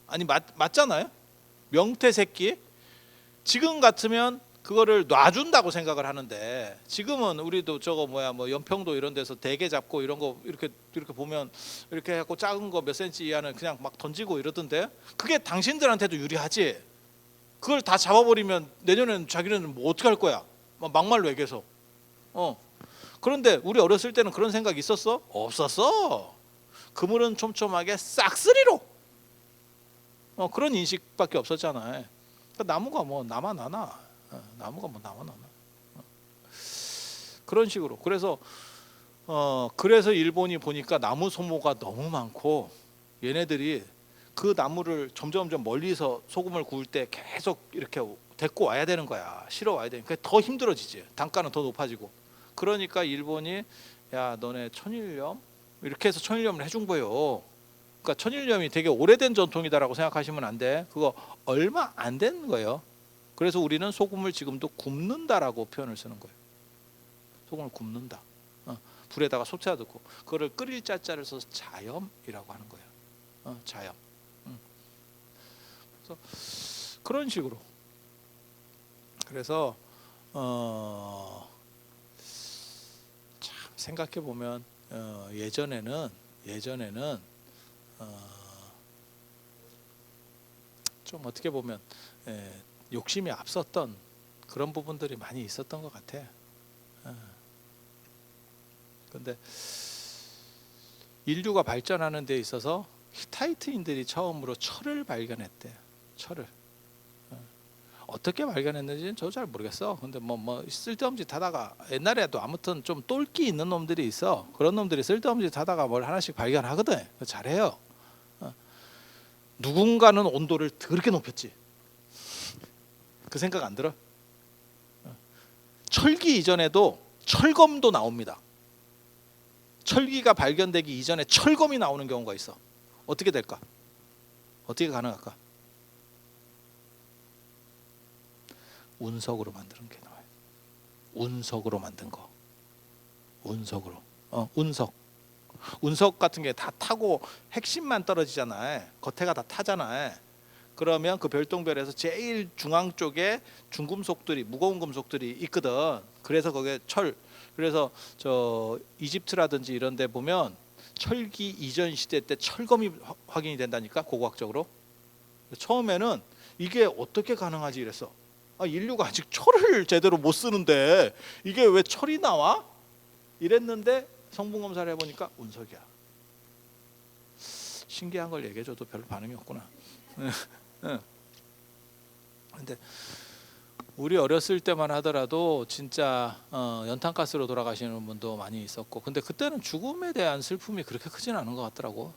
아니 맞잖아요. 명태 새끼. 지금 같으면 그거를 놔준다고 생각을 하는데 지금은 우리도 저거 뭐 연평도 이런 데서 대게 잡고 이런 거 이렇게 보면 이렇게 해갖고 작은 거 몇 센치 이하는 그냥 막 던지고 이러던데 그게 당신들한테도 유리하지. 그걸 다 잡아버리면 내년에는 자기는 뭐 어떻게 할 거야? 막말로 얘기해서. 그런데 우리 어렸을 때는 그런 생각 있었어? 없었어. 그물은 촘촘하게 싹쓸이로. 그런 인식밖에 없었잖아. 그러니까 나무가 뭐 나만 나나. 나무가 뭐 나만 나나. 그런 식으로. 그래서 일본이 보니까 나무 소모가 너무 많고 얘네들이 그 나무를 점점 멀리서 소금을 구울 때 계속 이렇게 데리고 와야 되는 거야. 실어 와야 되니까 더 힘들어지지. 단가는 더 높아지고. 그러니까 일본이 야 너네 천일염 이렇게 해서 천일염을 해준 거예요. 그러니까 천일염이 되게 오래된 전통이다라고 생각하시면 안 돼. 그거 얼마 안 된 거예요. 그래서 우리는 소금을 지금도 굽는다라고 표현을 쓰는 거예요. 소금을 굽는다. 불에다가 솥에다 넣고 그거를 끓일 자자를 써서 자염이라고 하는 거예요. 자염. 그래서 그런 식으로. 그래서 참 생각해 보면 예전에는 좀 어떻게 보면 욕심이 앞섰던 그런 부분들이 많이 있었던 것 같아. 그런데 인류가 발전하는 데 있어서 히타이트인들이 처음으로 철을 발견했대. 철을. 어떻게 발견했는지는 저도 잘 모르겠어. 근데 뭐 쓸데없는 짓 하다가 옛날에도 아무튼 좀 똘끼 있는 놈들이 있어. 그런 놈들이 쓸데없는 짓 하다가 뭘 하나씩 발견하거든. 잘해요. 누군가는 온도를 그렇게 높였지. 그 생각 안 들어? 철기 이전에도 철검도 나옵니다. 철기가 발견되기 이전에 철검이 나오는 경우가 있어. 어떻게 될까? 어떻게 가능할까? 운석으로 만드는 게 나와요. 운석으로 만든 거. 운석으로. 운석 같은 게 다 타고 핵심만 떨어지잖아요. 겉에가 다 타잖아요. 그러면 그 별똥별에서 제일 중앙 쪽에 중금속들이 무거운 금속들이 있거든. 그래서 거기에 철. 그래서 저 이집트라든지 이런 데 보면 철기 이전 시대 때 철검이 확인이 된다니까. 고고학적으로. 처음에는 이게 어떻게 가능하지 이랬어. 인류가 아직 철을 제대로 못 쓰는데 이게 왜 철이 나와? 이랬는데 성분 검사를 해보니까 운석이야. 신기한 걸 얘기해줘도 별로 반응이 없구나. 응. 근데 우리 어렸을 때만 하더라도 진짜 연탄가스로 돌아가시는 분도 많이 있었고, 근데 그때는 죽음에 대한 슬픔이 그렇게 크진 않은 것 같더라고.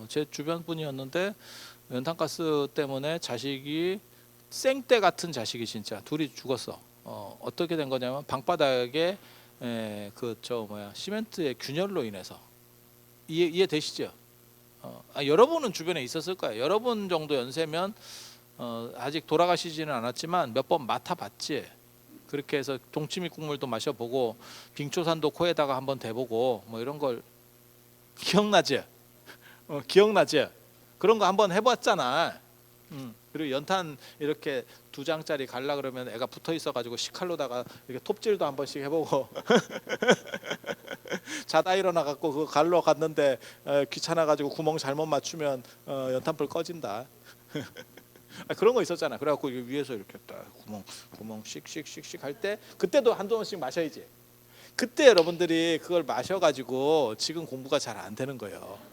제 주변 분이었는데 연탄가스 때문에 자식이 생떼 같은 자식이 진짜 둘이 죽었어. 어떻게 된 거냐면 방바닥에 시멘트의 균열로 인해서. 이해되시죠? 여러분은 주변에 있었을 거예요. 여러분 정도 연세면 아직 돌아가시지는 않았지만 몇 번 맡아봤지. 그렇게 해서 동치미 국물도 마셔보고 빙초산도 코에다가 한번 대보고 뭐 이런 걸 기억나지? 기억나지? 그런 거 한번 해봤잖아. 그리고 연탄 이렇게 2장짜리 갈라 그러면 애가 붙어 있어가지고 식칼로다가 이렇게 톱질도 한 번씩 해보고 자다 일어나 갖고 그 갈로 갔는데 귀찮아가지고 구멍 잘못 맞추면 연탄불 꺼진다. 그런 거 있었잖아. 그래갖고 위에서 이렇게 딱 구멍 씩씩씩씩 할 때 그때도 한두 번씩 마셔야지. 그때 여러분들이 그걸 마셔가지고 지금 공부가 잘 안 되는 거예요.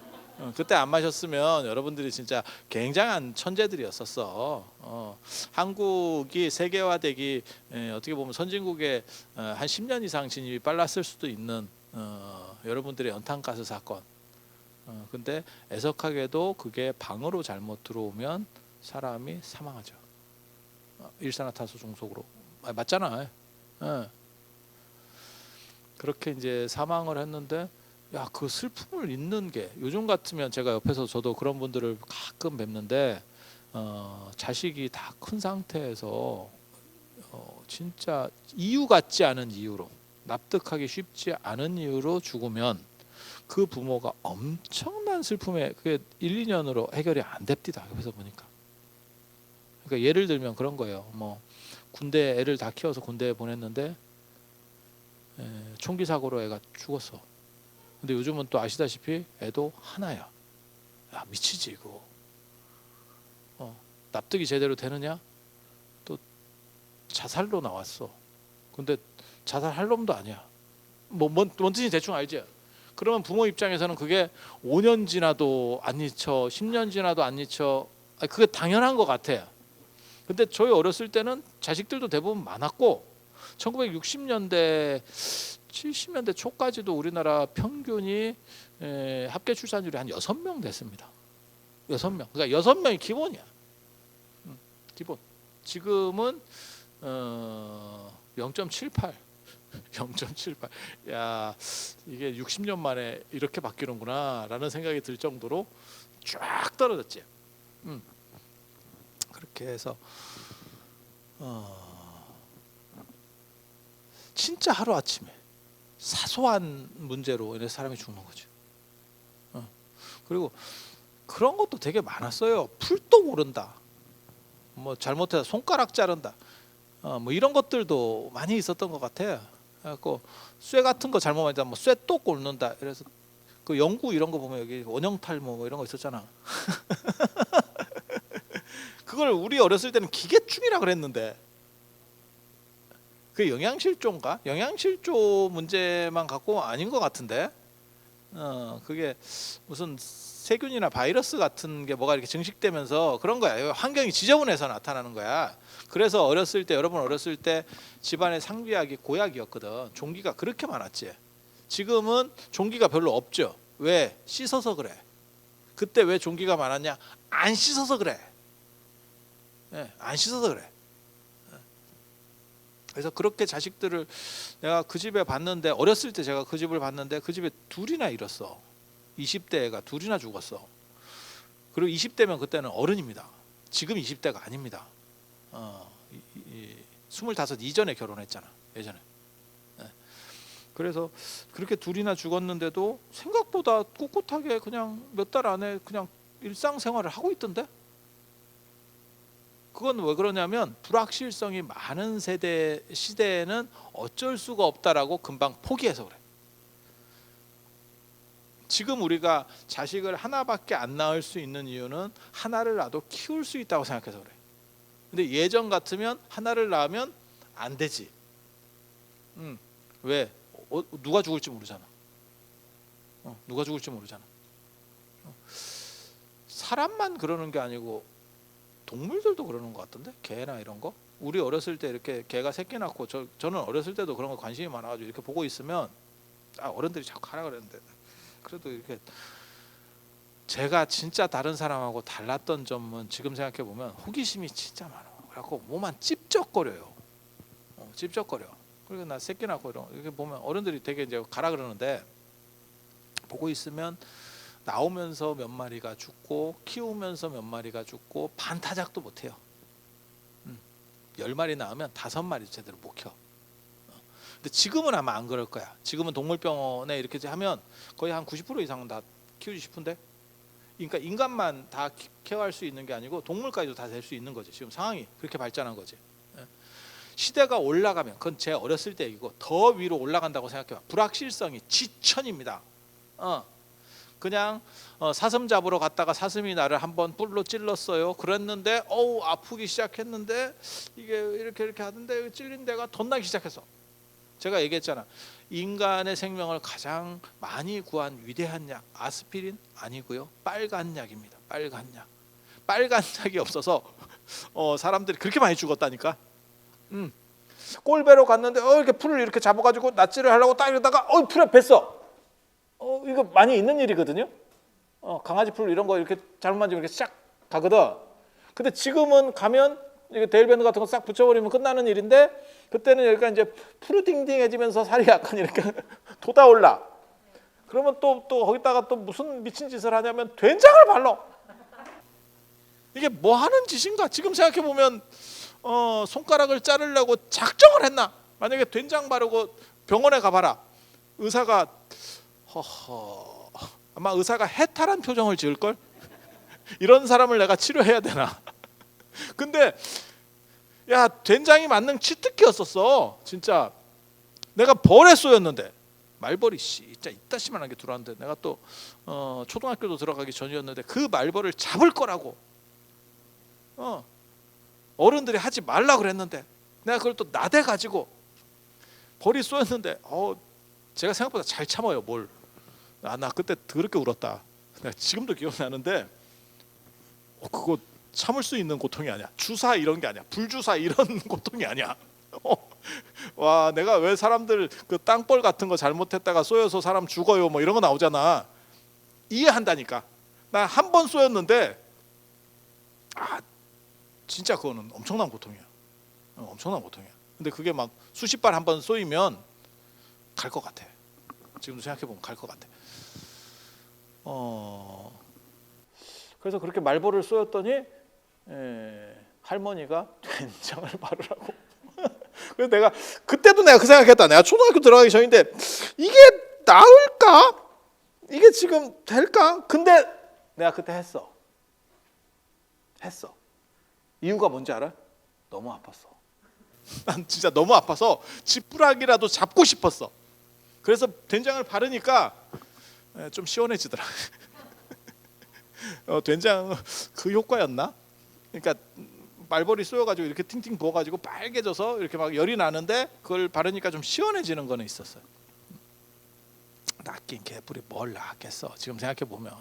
그때 안 마셨으면 여러분들이 진짜 굉장한 천재들이었었어. 한국이 세계화되기 어떻게 보면 선진국에 한 10년 이상 진입이 빨랐을 수도 있는 여러분들의 연탄가스 사건. 근데 애석하게도 그게 방으로 잘못 들어오면 사람이 사망하죠. 일산화탄소 중독으로. 맞잖아. 그렇게 이제 사망을 했는데, 야, 그 슬픔을 잊는 게 요즘 같으면 제가 옆에서 저도 그런 분들을 가끔 뵙는데 자식이 다 큰 상태에서 진짜 이유 같지 않은 이유로, 납득하기 쉽지 않은 이유로 죽으면 그 부모가 엄청난 슬픔에 그게 1, 2년으로 해결이 안 됩니다. 옆에서 보니까. 그러니까 예를 들면 그런 거예요. 뭐 군대 애를 다 키워서 군대에 보냈는데 총기 사고로 애가 죽었어. 근데 요즘은 또 아시다시피 애도 하나야. 야, 미치지 이거. 납득이 제대로 되느냐? 또 자살로 나왔어. 근데 자살할 놈도 아니야. 뭔 뜻인지 대충 알지? 그러면 부모 입장에서는 그게 5년 지나도 안 잊혀, 10년 지나도 안 잊혀. 그게 당연한 것 같아. 근데 저희 어렸을 때는 자식들도 대부분 많았고 1960년대 70년대 초까지도 우리나라 평균이 합계 출산율이 한 6명 됐습니다. 6명. 그러니까 6명이 기본이야. 기본. 지금은 0.78. 0.78. 야, 이게 60년 만에 이렇게 바뀌는구나라는 생각이 들 정도로 쫙 떨어졌지. 그렇게 해서 진짜 하루 아침에 사소한 문제로 인해서 사람이 죽는 거죠. 그리고 그런 것도 되게 많았어요. 풀도 모른다. 뭐 잘못해서 손가락 자른다. 뭐 이런 것들도 많이 있었던 것 같아요. 그래갖고 쇠 같은 거 잘못 만지면 뭐 쇠또 꽂는다. 그래서 그 연구 이런 거 보면 여기 원형탈모 뭐 이런 거 있었잖아. 그걸 우리 어렸을 때는 기계충이라 그랬는데 그게 영양실조인가? 영양실조 문제만 갖고 아닌 것 같은데. 그게 무슨 세균이나 바이러스 같은 게 뭐가 이렇게 증식되면서 그런 거야. 환경이 지저분해서 나타나는 거야. 그래서 어렸을 때, 여러분 어렸을 때 집안의 상비약이 고약이었거든. 종기가 그렇게 많았지. 지금은 종기가 별로 없죠. 왜? 씻어서 그래. 그때 왜 종기가 많았냐? 안 씻어서 그래. 안 씻어서 그래. 그래서 그렇게 자식들을 내가 그 집에 봤는데, 어렸을 때 제가 그 집을 봤는데 그 집에 둘이나 잃었어. 20대 애가 둘이나 죽었어. 그리고 20대면 그때는 어른입니다. 지금 20대가 아닙니다. 25 이전에 결혼했잖아. 예전에. 그래서 그렇게 둘이나 죽었는데도 생각보다 꿋꿋하게 그냥 몇 달 안에 그냥 일상생활을 하고 있던데. 그건 왜 그러냐면 불확실성이 많은 시대에는 어쩔 수가 없다라고 금방 포기해서 그래. 지금 우리가 자식을 하나밖에 안 낳을 수 있는 이유는 하나를 낳아도 키울 수 있다고 생각해서 그래. 근데 예전 같으면 하나를 낳으면 안 되지. 왜? 누가 죽을지 모르잖아. 누가 죽을지 모르잖아. 사람만 그러는 게 아니고 동물들도 그러는 것 같던데, 개나 이런 거. 우리 어렸을 때 이렇게 개가 새끼 낳고 저는 어렸을 때도 그런 거 관심이 많아가지고 이렇게 보고 있으면 어른들이 자꾸 하라 그랬는데 그래도 이렇게 제가 진짜 다른 사람하고 달랐던 점은 지금 생각해 보면 호기심이 진짜 많아. 그래갖고 뭐만 찝쩍거려요. 찝쩍거려. 그리고 나 새끼 낳고 이렇게 보면 어른들이 되게 이제 가라 그러는데 보고 있으면 나오면서 몇 마리가 죽고 키우면서 몇 마리가 죽고 반타작도 못해요. 10마리 낳으면 5마리 제대로 못 키워. 근데 지금은 아마 안 그럴 거야. 지금은 동물병원에 이렇게 하면 거의 한 90% 이상은 다 키우지 싶은데, 그러니까 인간만 다 케어할 수 있는 게 아니고 동물까지도 다 될 수 있는 거지. 지금 상황이 그렇게 발전한 거지. 시대가 올라가면, 그건 제 어렸을 때 얘기고, 더 위로 올라간다고 생각해봐. 불확실성이 지천입니다. 그냥 사슴 잡으러 갔다가 사슴이 나를 한번 뿔로 찔렀어요. 그랬는데 아프기 시작했는데 이게 이렇게 하는데 찔린 데가 덧나기 시작했어. 제가 얘기했잖아. 인간의 생명을 가장 많이 구한 위대한 약, 아스피린 아니고요, 빨간 약입니다. 빨간 약. 빨간 약이 없어서 사람들이 그렇게 많이 죽었다니까. 꼴배로 갔는데 이렇게 풀을 이렇게 잡아가지고 낫지를 하려고 딱 이러다가 풀에 뱄어. 이거 많이 있는 일이거든요. 강아지 풀 이런 거 이렇게 잘못 만지면 이렇게 싹 가거든. 근데 지금은 가면 이게 데일밴드 같은 거 싹 붙여버리면 끝나는 일인데, 그때는 여기가 이제 푸르딩딩해지면서 살이 약간 이렇게 돋아올라. 그러면 또 거기다가 또 무슨 미친 짓을 하냐면 된장을 발라. 이게 뭐 하는 짓인가? 지금 생각해 보면 손가락을 자르려고 작정을 했나? 만약에 된장 바르고 병원에 가봐라. 의사가 아마 의사가 해탈한 표정을 지을 걸. 이런 사람을 내가 치료해야 되나? 근데 야, 된장이 만능 치트키였었어. 진짜 내가 벌에 쏘였는데, 말벌이 진짜 이따시만한 게 들어왔는데, 내가 또 초등학교도 들어가기 전이었는데 그 말벌을 잡을 거라고 어른들이 하지 말라 그랬는데 내가 그걸 또 나대 가지고 벌이 쏘였는데 제가 생각보다 잘 참아요. 뭘. 나 그때 더럽게 울었다. 내가 지금도 기억나는데 그거 참을 수 있는 고통이 아니야. 주사 이런 게 아니야. 불주사 이런 고통이 아니야. 와, 내가 왜 사람들 그 땅벌 같은 거 잘못했다가 쏘여서 사람 죽어요 뭐 이런 거 나오잖아. 이해한다니까. 나 한 번 쏘였는데 진짜 그거는 엄청난 고통이야. 엄청난 고통이야. 근데 그게 막 수십 발 한 번 쏘이면 갈 것 같아. 지금도 생각해 보면 갈 것 같아. 그래서 그렇게 말벌을 쏘였더니 할머니가 된장을 바르라고. 그래서 내가 그때도 내가 그 생각했다. 내가 초등학교 들어가기 전인데 이게 나을까? 이게 지금 될까? 근데 내가 그때 했어. 이유가 뭔지 알아? 너무 아팠어. 난 진짜 너무 아파서 지푸라기라도 잡고 싶었어. 그래서 된장을 바르니까 좀 시원해지더라. 된장 그 효과였나? 그러니까 말벌이 쏘여가지고 이렇게 팅팅 부어가지고 빨개져서 이렇게 막 열이 나는데 그걸 바르니까 좀 시원해지는 거는 있었어요. 낚인 개뿔이 뭘 낚겠어. 지금 생각해 보면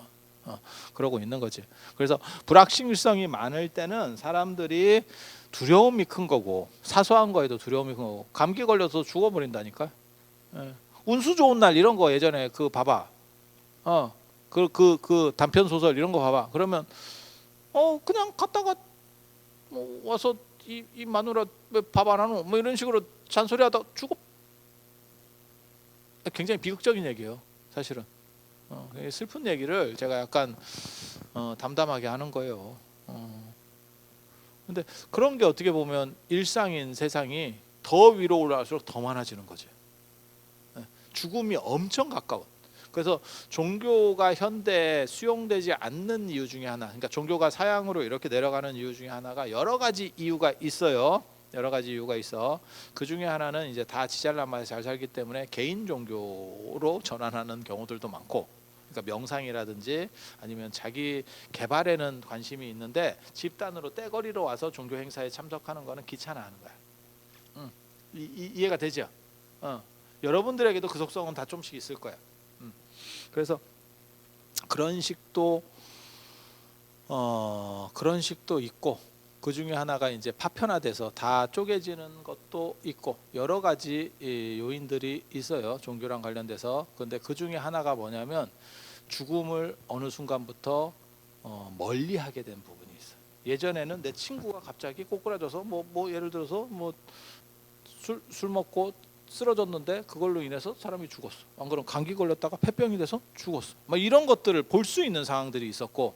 그러고 있는 거지. 그래서 불확실성이 많을 때는 사람들이 두려움이 큰 거고, 사소한 거에도 두려움이 큰 거고, 감기 걸려서 죽어버린다니까. 운수 좋은 날 이런 거 예전에 그 봐봐. 그 단편 소설 이런 거 봐봐. 그러면 그냥 갔다가 뭐 와서 이 마누라 왜 밥 안 하노? 뭐 이런 식으로 잔소리하다 죽어. 굉장히 비극적인 얘기예요, 사실은. 슬픈 얘기를 제가 약간 담담하게 하는 거예요. 근데 그런 게 어떻게 보면 일상인 세상이 더 위로 올라갈수록 더 많아지는 거지. 죽음이 엄청 가까워. 그래서 종교가 현대에 수용되지 않는 이유 중에 하나, 그러니까 종교가 사양으로 이렇게 내려가는 이유 중에 하나가 여러 가지 이유가 있어요. 여러 가지 이유가 있어. 그 중에 하나는 이제 다 지잘난 잘 살기 때문에 개인 종교로 전환하는 경우들도 많고, 그러니까 명상이라든지 아니면 자기 개발에는 관심이 있는데 집단으로 떼거리로 와서 종교 행사에 참석하는 거는 귀찮아하는 거야. 이해가 되죠? 여러분들에게도 그 속성은 다 좀씩 있을 거야. 그래서 그런 식도 그런 식도 있고, 그 중에 하나가 이제 파편화돼서 다 쪼개지는 것도 있고, 여러 가지 요인들이 있어요, 종교랑 관련돼서. 근데 그 중에 하나가 뭐냐면 죽음을 어느 순간부터 멀리하게 된 부분이 있어요. 예전에는 내 친구가 갑자기 꼬꾸라져서 뭐 예를 들어서 뭐 술 먹고 쓰러졌는데 그걸로 인해서 사람이 죽었어. 안 그러면 감기 걸렸다가 폐병이 돼서 죽었어. 막 이런 것들을 볼 수 있는 상황들이 있었고,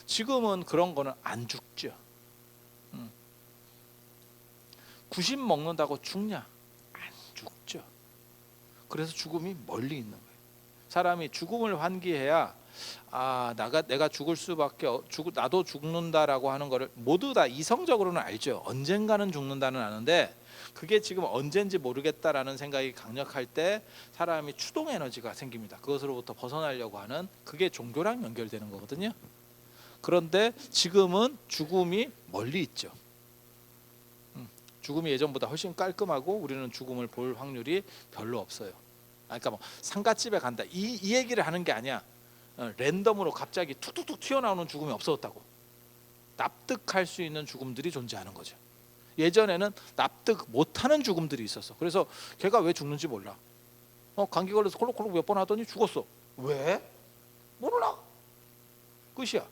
지금은 그런 거는 안 죽죠. 90 먹는다고 죽냐? 안 죽죠. 그래서 죽음이 멀리 있는 거예요. 사람이 죽음을 환기해야 내가 죽을 수밖에 나도 죽는다라고 하는 거를 모두 다 이성적으로는 알죠. 언젠가는 죽는다는 아는데, 그게 지금 언젠지 모르겠다라는 생각이 강력할 때 사람이 추동 에너지가 생깁니다. 그것으로부터 벗어나려고 하는, 그게 종교랑 연결되는 거거든요. 그런데 지금은 죽음이 멀리 있죠. 죽음이 예전보다 훨씬 깔끔하고 우리는 죽음을 볼 확률이 별로 없어요. 그러니까 뭐 상갓집에 간다 이 얘기를 하는 게 아니야. 랜덤으로 갑자기 툭툭툭 튀어나오는 죽음이 없어졌다고. 납득할 수 있는 죽음들이 존재하는 거죠. 예전에는 납득 못하는 죽음들이 있었어. 그래서 걔가 왜 죽는지 몰라. 감기 걸려서 콜록콜록 몇 번 하더니 죽었어. 왜? 몰라. 끝이야.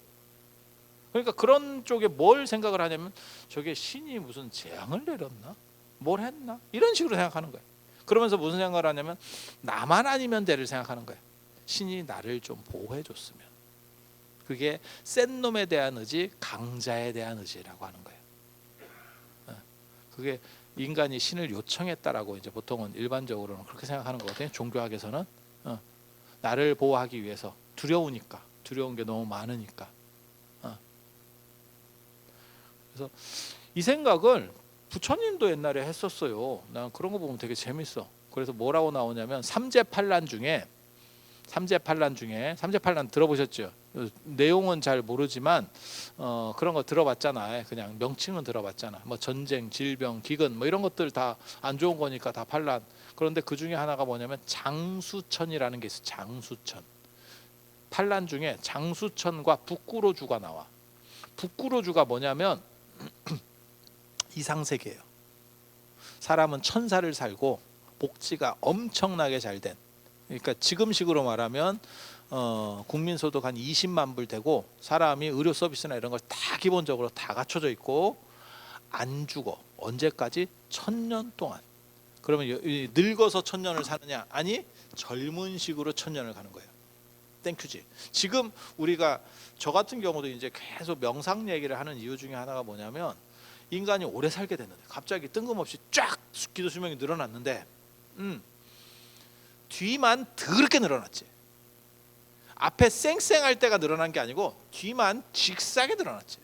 그러니까 그런 쪽에 뭘 생각을 하냐면, 저게 신이 무슨 재앙을 내렸나? 뭘 했나? 이런 식으로 생각하는 거예요. 그러면서 무슨 생각을 하냐면, 나만 아니면 돼를 생각하는 거예요. 신이 나를 좀 보호해 줬으면. 그게 센 놈에 대한 의지, 강자에 대한 의지라고 하는 거예요. 그게 인간이 신을 요청했다라고 이제 보통은 일반적으로는 그렇게 생각하는 거거든요. 종교학에서는 나를 보호하기 위해서, 두려우니까, 두려운 게 너무 많으니까. 그래서 이 생각을 부처님도 옛날에 했었어요. 난 그런 거 보면 되게 재밌어. 그래서 뭐라고 나오냐면, 삼재팔란 중에 삼재팔란 들어보셨죠? 내용은 잘 모르지만 그런 거 들어봤잖아. 그냥 명칭은 들어봤잖아. 뭐 전쟁, 질병, 기근 뭐 이런 것들 다 안 좋은 거니까 다 팔란. 그런데 그 중에 하나가 뭐냐면 장수천이라는 게 있어. 장수천. 팔란 중에 장수천과 북구로주가 나와. 북구로주가 뭐냐면 이상세계예요. 사람은 천사를 살고 복지가 엄청나게 잘 된, 그러니까 지금식으로 말하면 국민소득 한 20만 불 되고, 사람이 의료 서비스나 이런 걸 다 기본적으로 다 갖춰져 있고, 안 죽어. 언제까지? 1000년 동안. 그러면 늙어서 1000년을 사느냐? 아니, 젊은 식으로 1000년을 가는 거예요. 땡큐지. 지금 우리가, 저 같은 경우도 이제 계속 명상 얘기를 하는 이유 중에 하나가 뭐냐면, 인간이 오래 살게 됐는데 갑자기 뜬금없이 쫙 기도 수명이 늘어났는데 뒤만 더럽게 늘어났지. 앞에 쌩쌩할 때가 늘어난 게 아니고 뒤만 직사게 늘어났지.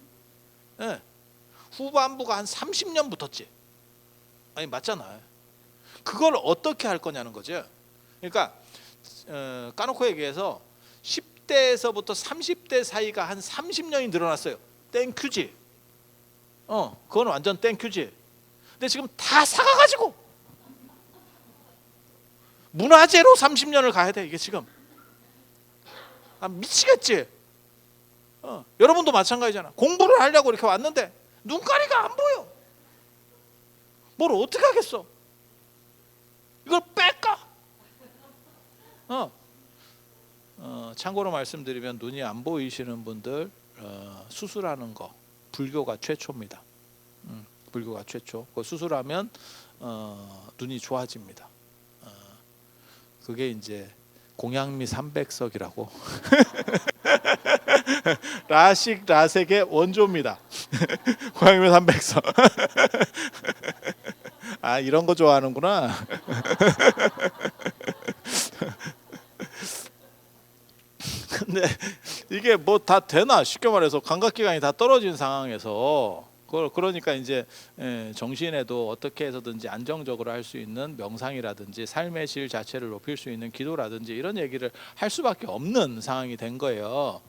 후반부가 한 30년 붙었지. 아니 맞잖아. 그걸 어떻게 할 거냐는 거죠. 그러니까 까놓고 얘기해서 10대에서부터 30대 사이가 한 30년이 늘어났어요. 땡큐지. 그건 완전 땡큐지. 근데 지금 다 사가가지고 문화재로 30년을 가야 돼. 이게 지금 미치겠지. 여러분도 마찬가지잖아. 공부를 하려고 이렇게 왔는데 눈가리가 안 보여. 뭘 어떻게 하겠어? 이걸 뺄까? 참고로 말씀드리면, 눈이 안 보이시는 분들 수술하는 거 불교가 최초입니다. 불교가 최초. 그 수술하면 눈이 좋아집니다. 그게 이제 공양미 300석이라고 라식 라섹의 원조입니다. 공양미 300석. 이런 거 좋아하는구나. 근데 이게 뭐 다 되나? 쉽게 말해서 감각기관이 다 떨어진 상황에서, 그러니까 이제 정신에도 어떻게 해서든지 안정적으로 할 수 있는 명상이라든지 삶의 질 자체를 높일 수 있는 기도라든지 이런 얘기를 할 수밖에 없는 상황이 된 거예요.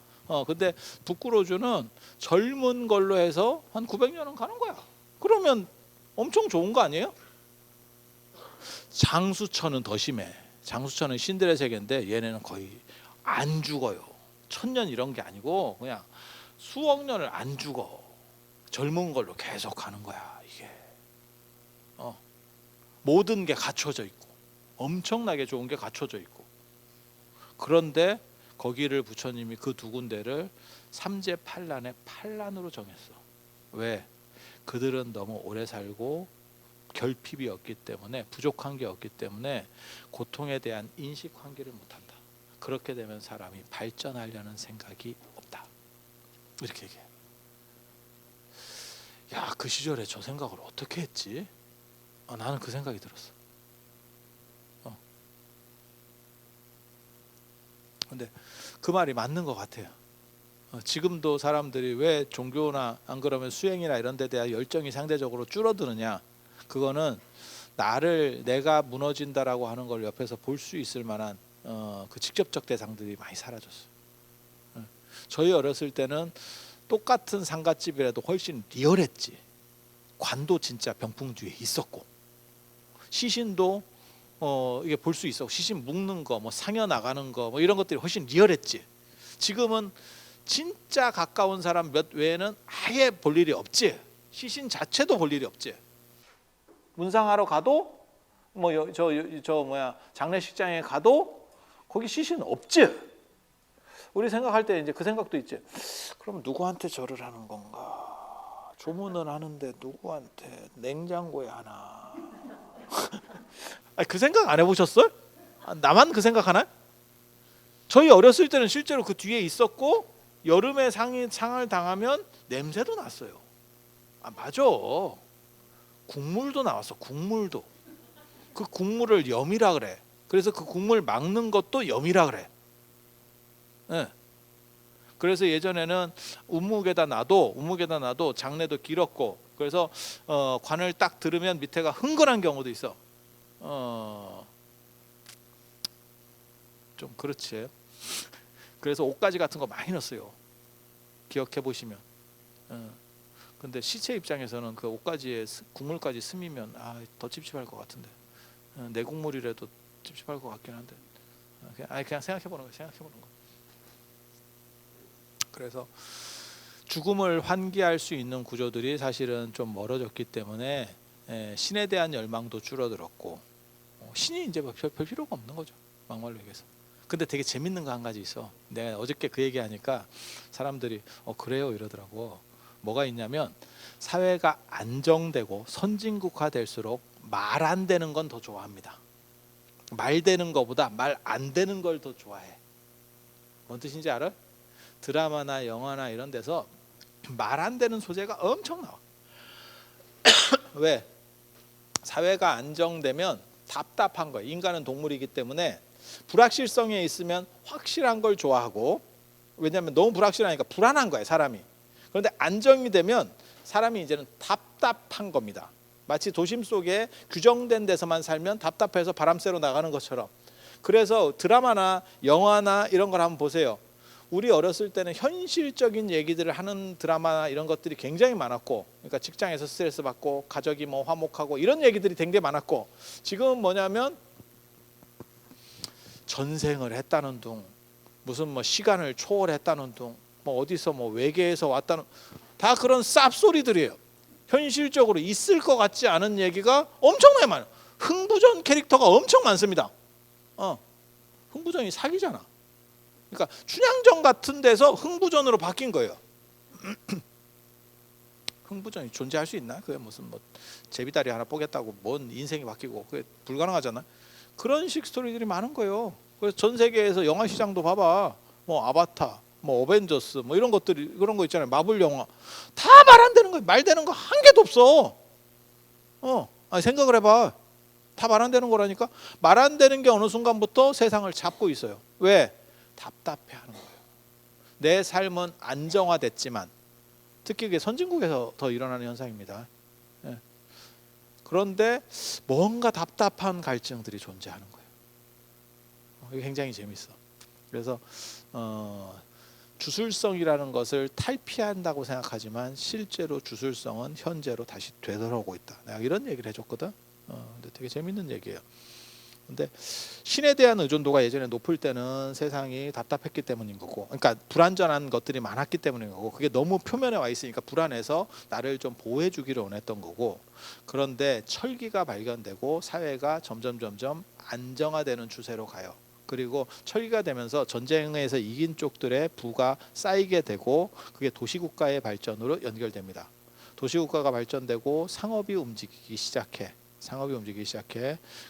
근데 북구로주는 젊은 걸로 해서 한 900년은 가는 거야. 그러면 엄청 좋은 거 아니에요? 장수천은 더 심해. 장수천은 신들의 세계인데 얘네는 거의 안 죽어요. 1000년 이런 게 아니고 그냥 수억 년을 안 죽어. 젊은 걸로 계속 가는 거야 이게. 모든 게 갖춰져 있고 엄청나게 좋은 게 갖춰져 있고. 그런데 거기를 부처님이 그 두 군데를 삼재 팔란의 팔란으로 정했어. 왜? 그들은 너무 오래 살고 결핍이 없기 때문에, 부족한 게 없기 때문에 고통에 대한 인식 환기를 못한다. 그렇게 되면 사람이 발전하려는 생각이 없다. 이렇게 얘기해. 야, 그 시절에 저 생각을 어떻게 했지? 나는 그 생각이 들었어. 근데 그 말이 맞는 것 같아요. 지금도 사람들이 왜 종교나 안 그러면 수행이나 이런 데 대한 열정이 상대적으로 줄어드느냐? 그거는 내가 무너진다라고 하는 걸 옆에서 볼 수 있을 만한 그 직접적 대상들이 많이 사라졌어요. 저희 어렸을 때는 똑같은 상갓집이라도 훨씬 리얼했지. 관도 진짜 병풍 뒤에 있었고, 시신도 이게 볼 수 있어. 시신 묶는 거, 뭐 상여 나가는 거, 뭐 이런 것들이 훨씬 리얼했지. 지금은 진짜 가까운 사람 몇 외에는 아예 볼 일이 없지. 시신 자체도 볼 일이 없지. 문상하러 가도 장례식장에 가도 거기 시신 없지. 우리 생각할 때 이제 그 생각도 있지. 그럼 누구한테 절을 하는 건가? 조문을 하는데 누구한테? 냉장고에 하나? 아니, 그 생각 안 해보셨어요? 나만 그 생각 하나? 저희 어렸을 때는 실제로 그 뒤에 있었고, 여름에 상을 당하면 냄새도 났어요. 맞아. 국물도 나왔어. 국물도. 그 국물을 염이라 그래. 그래서 그 국물 막는 것도 염이라 그래. 네. 그래서 예전에는 운무게다 놔도 장례도 길었고, 그래서 관을 딱 들으면 밑에가 흥건한 경우도 있어. 좀 그렇지. 그래서 옷가지 같은 거 많이 넣었어요. 기억해 보시면. 근데 시체 입장에서는 그 옷가지에 국물까지 스미면 더 찝찝할 것 같은데. 내 국물이라도 찝찝할 것 같긴 한데. 그냥 생각해 보는 거. 그래서 죽음을 환기할 수 있는 구조들이 사실은 좀 멀어졌기 때문에 신에 대한 열망도 줄어들었고, 신이 이제 별 필요가 없는 거죠. 막말로 얘기해서. 근데 되게 재밌는 거 한 가지 있어. 내가 어저께 그 얘기하니까 사람들이 그래요 이러더라고. 뭐가 있냐면, 사회가 안정되고 선진국화될수록 말 안 되는 건 더 좋아합니다. 말 되는 거보다 말 안 되는 걸 더 좋아해. 뭔 뜻인지 알아? 드라마나 영화나 이런 데서 말 안 되는 소재가 엄청 나와. 왜? 사회가 안정되면 답답한 거예요. 인간은 동물이기 때문에 불확실성에 있으면 확실한 걸 좋아하고, 왜냐하면 너무 불확실하니까 불안한 거예요, 사람이. 그런데 안정이 되면 사람이 이제는 답답한 겁니다. 마치 도심 속에 규정된 데서만 살면 답답해서 바람 쐬러 나가는 것처럼. 그래서 드라마나 영화나 이런 걸 한번 보세요. 우리 어렸을 때는 현실적인 얘기들을 하는 드라마나 이런 것들이 굉장히 많았고, 그러니까 직장에서 스트레스 받고 가족이 뭐 화목하고 이런 얘기들이 굉장히 많았고, 지금은 뭐냐면 전생을 했다는 둥, 무슨 뭐 시간을 초월했다는 둥, 뭐 어디서 뭐 외계에서 왔다는, 다 그런 쌉소리들이에요. 현실적으로 있을 것 같지 않은 얘기가 엄청나게 많아요. 흥부전 캐릭터가 엄청 많습니다. 흥부전이 사기잖아. 그러니까 춘향전 같은 데서 흥부전으로 바뀐 거예요. 흥부전이 존재할 수 있나? 그게 무슨 뭐 제비다리 하나 뽀겠다고 뭔 인생이 바뀌고, 그게 불가능하잖아. 그런 식 스토리들이 많은 거예요. 그래서 전 세계에서 영화 시장도 봐봐. 뭐 아바타, 뭐 어벤져스, 뭐 이런 것들이, 그런 거 있잖아요. 마블 영화 다 말 안 되는 거예요. 말 되는 거 한 개도 없어. 생각을 해봐. 다 말 안 되는 거라니까. 말 안 되는 게 어느 순간부터 세상을 잡고 있어요. 왜? 답답해하는 거예요. 내 삶은 안정화됐지만, 특히 이게 선진국에서 더 일어나는 현상입니다. 그런데 뭔가 답답한 갈증들이 존재하는 거예요. 이게 굉장히 재밌어. 그래서 주술성이라는 것을 탈피한다고 생각하지만 실제로 주술성은 현재로 다시 되돌아오고 있다. 내가 이런 얘기를 해줬거든. 근데 되게 재밌는 얘기예요. 근데 신에 대한 의존도가 예전에 높을 때는 세상이 답답했기 때문인 거고, 그러니까 불완전한 것들이 많았기 때문인 거고, 그게 너무 표면에 와 있으니까 불안해서 나를 좀 보호해 주기를 원했던 거고, 그런데 철기가 발견되고 사회가 점점 안정화되는 추세로 가요. 그리고 철기가 되면서 전쟁에서 이긴 쪽들의 부가 쌓이게 되고, 그게 도시국가의 발전으로 연결됩니다. 도시국가가 발전되고 상업이 움직이기 시작해.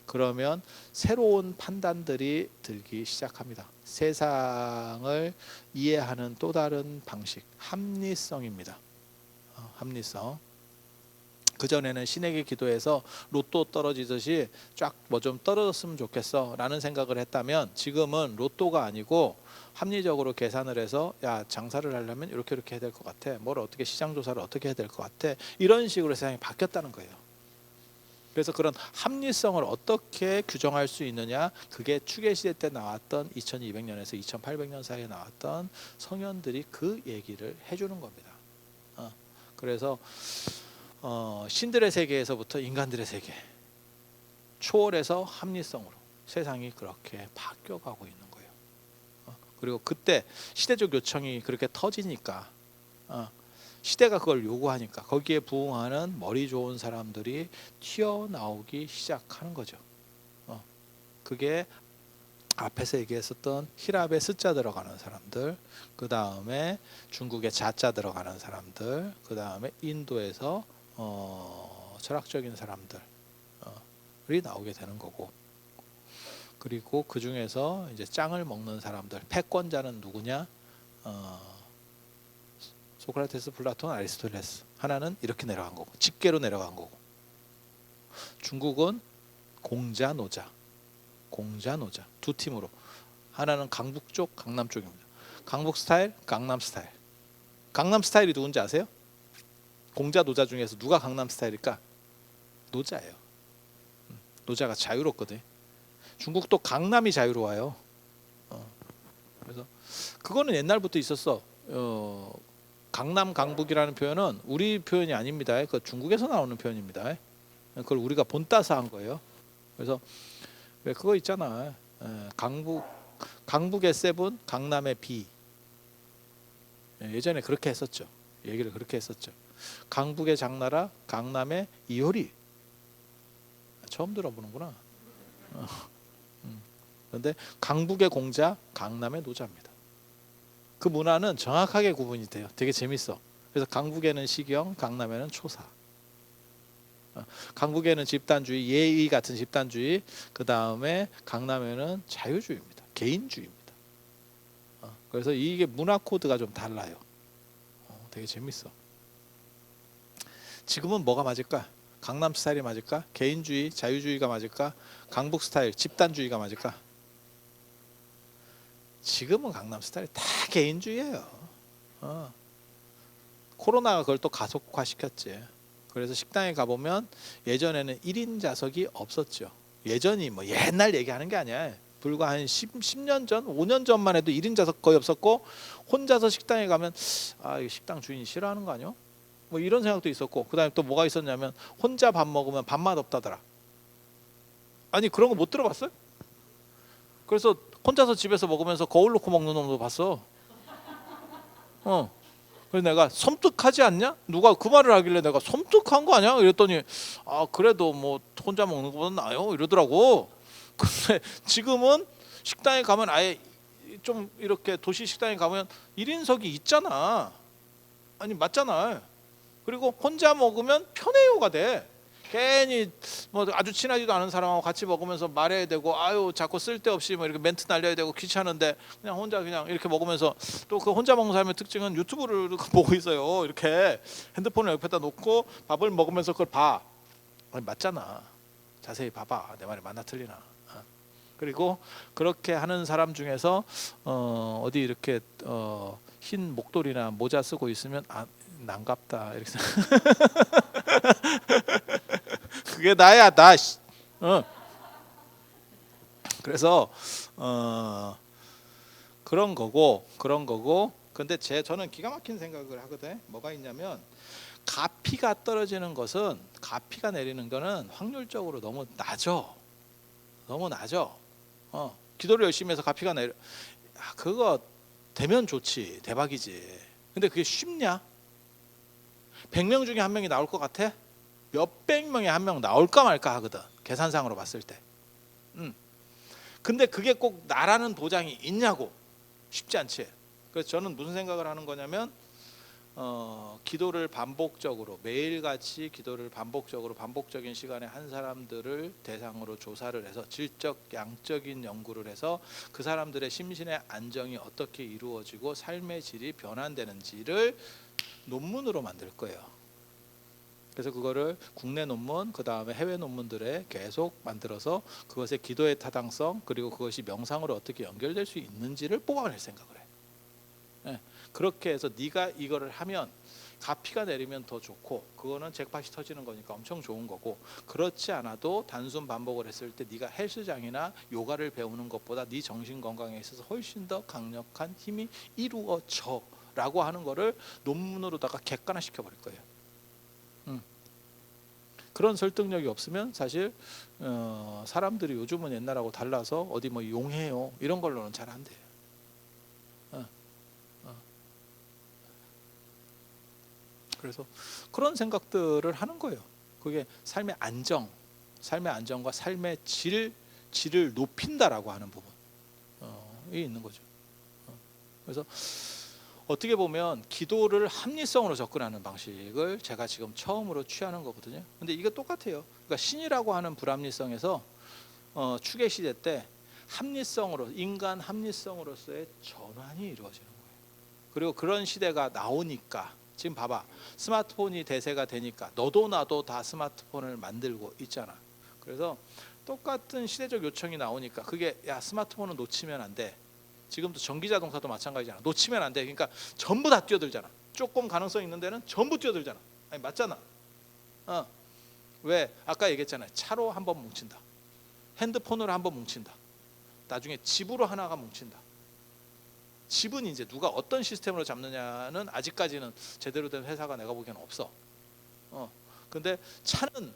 그러면 새로운 판단들이 들기 시작합니다. 세상을 이해하는 또 다른 방식, 합리성입니다. 합리성. 그전에는 신에게 기도해서 로또 떨어지듯이 쫙 뭐 좀 떨어졌으면 좋겠어 라는 생각을 했다면, 지금은 로또가 아니고 합리적으로 계산을 해서, 야, 장사를 하려면 이렇게 해야 될 것 같아, 뭘 어떻게 시장 조사를 어떻게 해야 될 것 같아, 이런 식으로 세상이 바뀌었다는 거예요. 그래서 그런 합리성을 어떻게 규정할 수 있느냐, 그게 추계시대 때 나왔던 2200년에서 2800년 사이에 나왔던 성현들이 그 얘기를 해주는 겁니다. 그래서 신들의 세계에서부터 인간들의 세계, 초월해서 합리성으로 세상이 그렇게 바뀌어가고 있는 거예요. 그리고 그때 시대적 요청이 그렇게 터지니까, 시대가 그걸 요구하니까 거기에 부응하는 머리 좋은 사람들이 튀어나오기 시작하는 거죠. 그게 앞에서 얘기했었던 히랍의 스자 들어가는 사람들, 그 다음에 중국의 자자 들어가는 사람들, 그 다음에 인도에서 철학적인 사람들이 나오게 되는 거고, 그리고 그 중에서 이제 짱을 먹는 사람들, 패권자는 누구냐? 소크라테스, 플라톤, 아리스토텔레스. 하나는 이렇게 내려간 거고, 직계로 내려간 거고. 중국은 공자, 노자 두 팀으로. 하나는 강북 쪽, 강남 쪽입니다. 강북 스타일, 강남 스타일. 강남 스타일이 누군지 아세요? 공자, 노자 중에서 누가 강남 스타일일까? 노자예요. 노자가 자유롭거든. 중국도 강남이 자유로워요. 그래서 그거는 옛날부터 있었어. 강남 강북이라는 표현은 우리 표현이 아닙니다. 그 중국에서 나오는 표현입니다. 그걸 우리가 본따서 한 거예요. 그래서 왜 그거 있잖아. 강북의 세븐, 강남의 비. 예전에 그렇게 했었죠. 얘기를 그렇게 했었죠. 강북의 장나라, 강남의 이효리. 처음 들어보는구나. 그런데 강북의 공자, 강남의 노자입니다. 그 문화는 정확하게 구분이 돼요. 되게 재밌어. 그래서 강북에는 시경, 강남에는 초사. 강북에는 집단주의, 예의 같은 집단주의, 그 다음에 강남에는 자유주의입니다. 개인주의입니다. 그래서 이게 문화 코드가 좀 달라요. 되게 재밌어. 지금은 뭐가 맞을까? 강남 스타일이 맞을까? 개인주의, 자유주의가 맞을까? 강북 스타일, 집단주의가 맞을까? 지금은 강남 스타일이 다 개인주의예요. 코로나가 그걸 또 가속화시켰지. 그래서 식당에 가보면 예전에는 1인 좌석이 없었죠. 예전이 뭐 옛날 얘기하는 게 아니야. 불과 한 10년 전, 5년 전만 해도 1인 좌석 거의 없었고, 혼자서 식당에 가면 이 식당 주인이 싫어하는 거 아니야? 뭐 이런 생각도 있었고, 그 다음에 또 뭐가 있었냐면 혼자 밥 먹으면 밥맛 없다더라. 아니 그런 거 못 들어봤어요? 그래서 혼자서 집에서 먹으면서 거울 놓고 먹는 놈도 봤어. 그래서 내가 섬뜩하지 않냐? 누가 그 말을 하길래 내가 섬뜩한 거 아니야? 이랬더니 그래도 뭐 혼자 먹는 것보다 나아요 이러더라고. 근데 지금은 식당에 가면 아예 좀 이렇게 도시 식당에 가면 1인석이 있잖아. 아니 맞잖아. 그리고 혼자 먹으면 편해요가 돼. 괜히 뭐 아주 친하지도 않은 사람하고 같이 먹으면서 말해야 되고, 자꾸 쓸데없이 뭐 이렇게 멘트 날려야 되고 귀찮은데, 그냥 혼자 그냥 이렇게 먹으면서, 또 그 혼자 먹는 사람의 특징은 유튜브를 보고 있어요. 이렇게 핸드폰을 옆에다 놓고 밥을 먹으면서 그걸 봐. 아니, 맞잖아. 자세히 봐봐. 내 말이 맞나 틀리나. 그리고 그렇게 하는 사람 중에서 어디 이렇게 흰 목도리나 모자 쓰고 있으면 난갑다 이렇게 그게 나야 나. 그래서 그런 거고. 근데 저는 기가 막힌 생각을 하거든. 뭐가 있냐면 가피가 떨어지는 것은, 가피가 내리는 거는 확률적으로 너무 낮아. 너무 낮아. 기도를 열심히 해서 갚이가 내려. 그거 되면 좋지, 대박이지. 근데 그게 쉽냐? 100명 중에 한 명이 나올 것 같아? 몇백 명에 한 명 나올까 말까 하거든, 계산상으로 봤을 때. 근데 그게 꼭 나라는 보장이 있냐고. 쉽지 않지. 그래서 저는 무슨 생각을 하는 거냐면 기도를 반복적으로 매일같이 기도를 반복적인 시간에 한 사람들을 대상으로 조사를 해서 질적 양적인 연구를 해서 그 사람들의 심신의 안정이 어떻게 이루어지고 삶의 질이 변환되는지를 논문으로 만들 거예요. 그래서 그거를 국내 논문, 그 다음에 해외 논문들에 계속 만들어서 그것의 기도의 타당성, 그리고 그것이 명상으로 어떻게 연결될 수 있는지를 뽑아낼 생각을 해. 네. 그렇게 해서 네가 이거를 하면 가피가 내리면 더 좋고, 그거는 잭팟이 터지는 거니까 엄청 좋은 거고, 그렇지 않아도 단순 반복을 했을 때 네가 헬스장이나 요가를 배우는 것보다 네 정신 건강에 있어서 훨씬 더 강력한 힘이 이루어져 라고 하는 거를 논문으로다가 객관화시켜 버릴 거예요. 그런 설득력이 없으면 사실 사람들이 요즘은 옛날하고 달라서 어디 뭐 용해요 이런 걸로는 잘 안 돼요. 그래서 그런 생각들을 하는 거예요. 그게 삶의 안정과 삶의 질을 높인다라고 하는 부분이 있는 거죠. 그래서 어떻게 보면 기도를 합리성으로 접근하는 방식을 제가 지금 처음으로 취하는 거거든요. 근데 이거 똑같아요. 그러니까 신이라고 하는 불합리성에서 추계 시대 때 합리성으로, 인간 합리성으로서의 전환이 이루어지는 거예요. 그리고 그런 시대가 나오니까 지금 봐봐, 스마트폰이 대세가 되니까 너도 나도 다 스마트폰을 만들고 있잖아. 그래서 똑같은 시대적 요청이 나오니까 그게 야 스마트폰은 놓치면 안 돼. 지금도 전기자동차도 마찬가지잖아. 놓치면 안 돼. 그러니까 전부 다 뛰어들잖아. 조금 가능성 있는 데는 전부 뛰어들잖아. 아니 맞잖아. 왜? 아까 얘기했잖아요. 차로 한번 뭉친다. 핸드폰으로 한번 뭉친다. 나중에 집으로 하나가 뭉친다. 집은 이제 누가 어떤 시스템으로 잡느냐는 아직까지는 제대로 된 회사가 내가 보기에는 없어. 근데 차는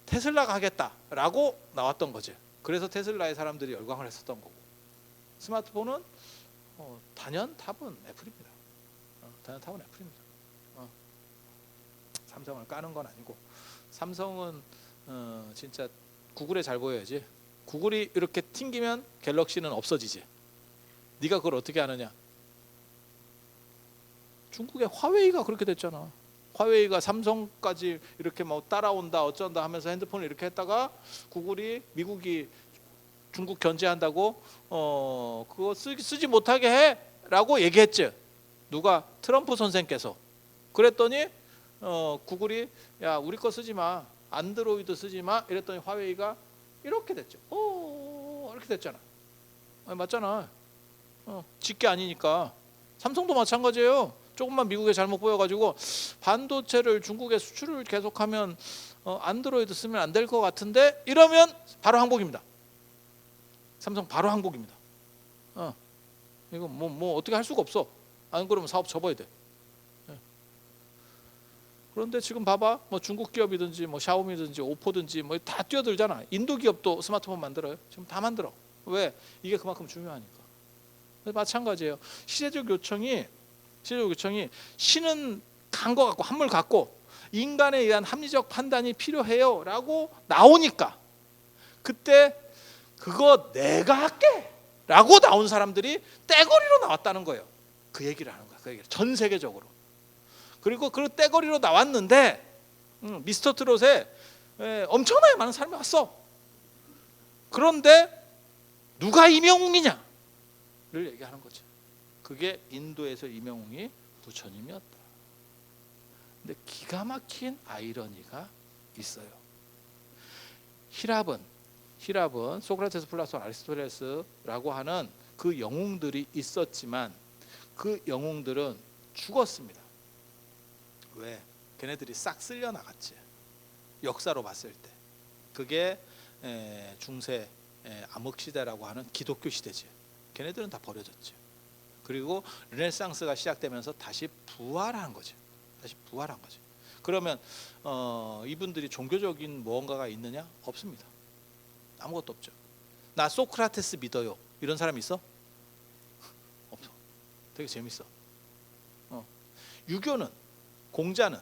테슬라가 하겠다라고 나왔던 거지. 그래서 테슬라의 사람들이 열광을 했었던 거고, 스마트폰은 단연 탑은 애플입니다. 단연 탑은 애플입니다. 삼성을 까는 건 아니고, 삼성은 진짜 구글에 잘 보여야지. 구글이 이렇게 튕기면 갤럭시는 없어지지. 네가 그걸 어떻게 아느냐? 중국의 화웨이가 그렇게 됐잖아. 화웨이가 삼성까지 이렇게 뭐 따라온다 어쩐다 하면서 핸드폰을 이렇게 했다가 구글이 미국이 중국 견제한다고 그거 쓰지 못하게 해라고 얘기했지. 누가? 트럼프 선생께서. 그랬더니 구글이 야 우리 거 쓰지 마, 안드로이드 쓰지 마 이랬더니 화웨이가 이렇게 됐죠. 이렇게 됐잖아. 아니, 맞잖아. 짓게 아니니까. 삼성도 마찬가지예요. 조금만 미국에 잘못 보여가지고 반도체를 중국에 수출을 계속하면 안드로이드 쓰면 안 될 것 같은데 이러면 바로 항복입니다. 삼성 바로 항복입니다. 이거 뭐 어떻게 할 수가 없어. 안 그러면 사업 접어야 돼. 그런데 지금 봐봐, 뭐 중국 기업이든지 뭐 샤오미든지 오포든지 뭐 다 뛰어들잖아. 인도 기업도 스마트폰 만들어요. 지금 다 만들어. 왜? 이게 그만큼 중요하니까. 마찬가지예요. 시대적 요청이 신은 간 것 같고 한물 같고 인간에 의한 합리적 판단이 필요해요라고 나오니까 그때 그거 내가 할게 라고 나온 사람들이 떼거리로 나왔다는 거예요. 그 얘기를 하는 거야. 그 얘기를 전 세계적으로. 그리고 그 떼거리로 나왔는데 미스터 트롯에 엄청나게 많은 사람이 왔어. 그런데 누가 이명웅이냐를 얘기하는 거죠. 그게 인도에서 이명웅이 부처님이었다. 근데 기가 막힌 아이러니가 있어요. 히랍은 소크라테스, 플라톤, 아리스토텔레스라고 하는 그 영웅들이 있었지만 그 영웅들은 죽었습니다. 왜? 걔네들이 싹 쓸려 나갔지. 역사로 봤을 때. 그게 중세 암흑시대라고 하는 기독교 시대지. 걔네들은 다 버려졌지. 그리고 르네상스가 시작되면서 다시 부활한 거지. 그러면 이분들이 종교적인 무언가가 있느냐? 없습니다. 아무것도 없죠. 나 소크라테스 믿어요. 이런 사람 있어? 없어. 되게 재밌어. 유교는, 공자는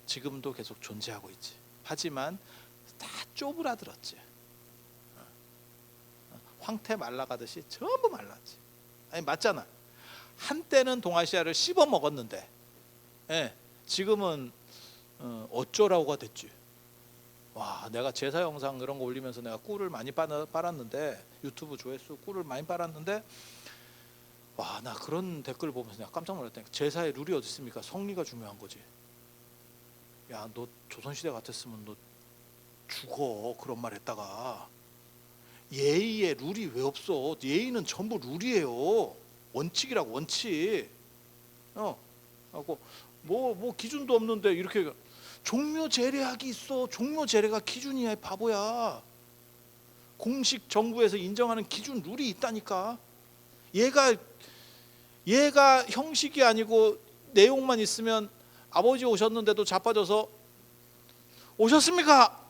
지금도 계속 존재하고 있지. 하지만 다 쪼그라들었지. 황태 말라가듯이 전부 말랐지. 아니 맞잖아. 한때는 동아시아를 씹어 먹었는데, 지금은 어쩌라고가 됐지. 와, 내가 제사 영상 그런 거 올리면서 내가 꿀을 많이 빨았는데, 유튜브 조회수 꿀을 많이 빨았는데, 와, 나 그런 댓글 보면서 내가 깜짝 놀랐다니까. 제사의 룰이 어디 있습니까? 성리가 중요한 거지. 야, 너 조선시대 같았으면 너 죽어. 그런 말 했다가. 예의에 룰이 왜 없어? 예의는 전부 룰이에요. 원칙이라고, 원칙. 하고 뭐 기준도 없는데 이렇게 종묘 제례학이 있어. 종묘 제례가 기준이야, 이 바보야. 공식 정부에서 인정하는 기준 룰이 있다니까. 얘가 형식이 아니고 내용만 있으면 아버지 오셨는데도 자빠져서 오셨습니까?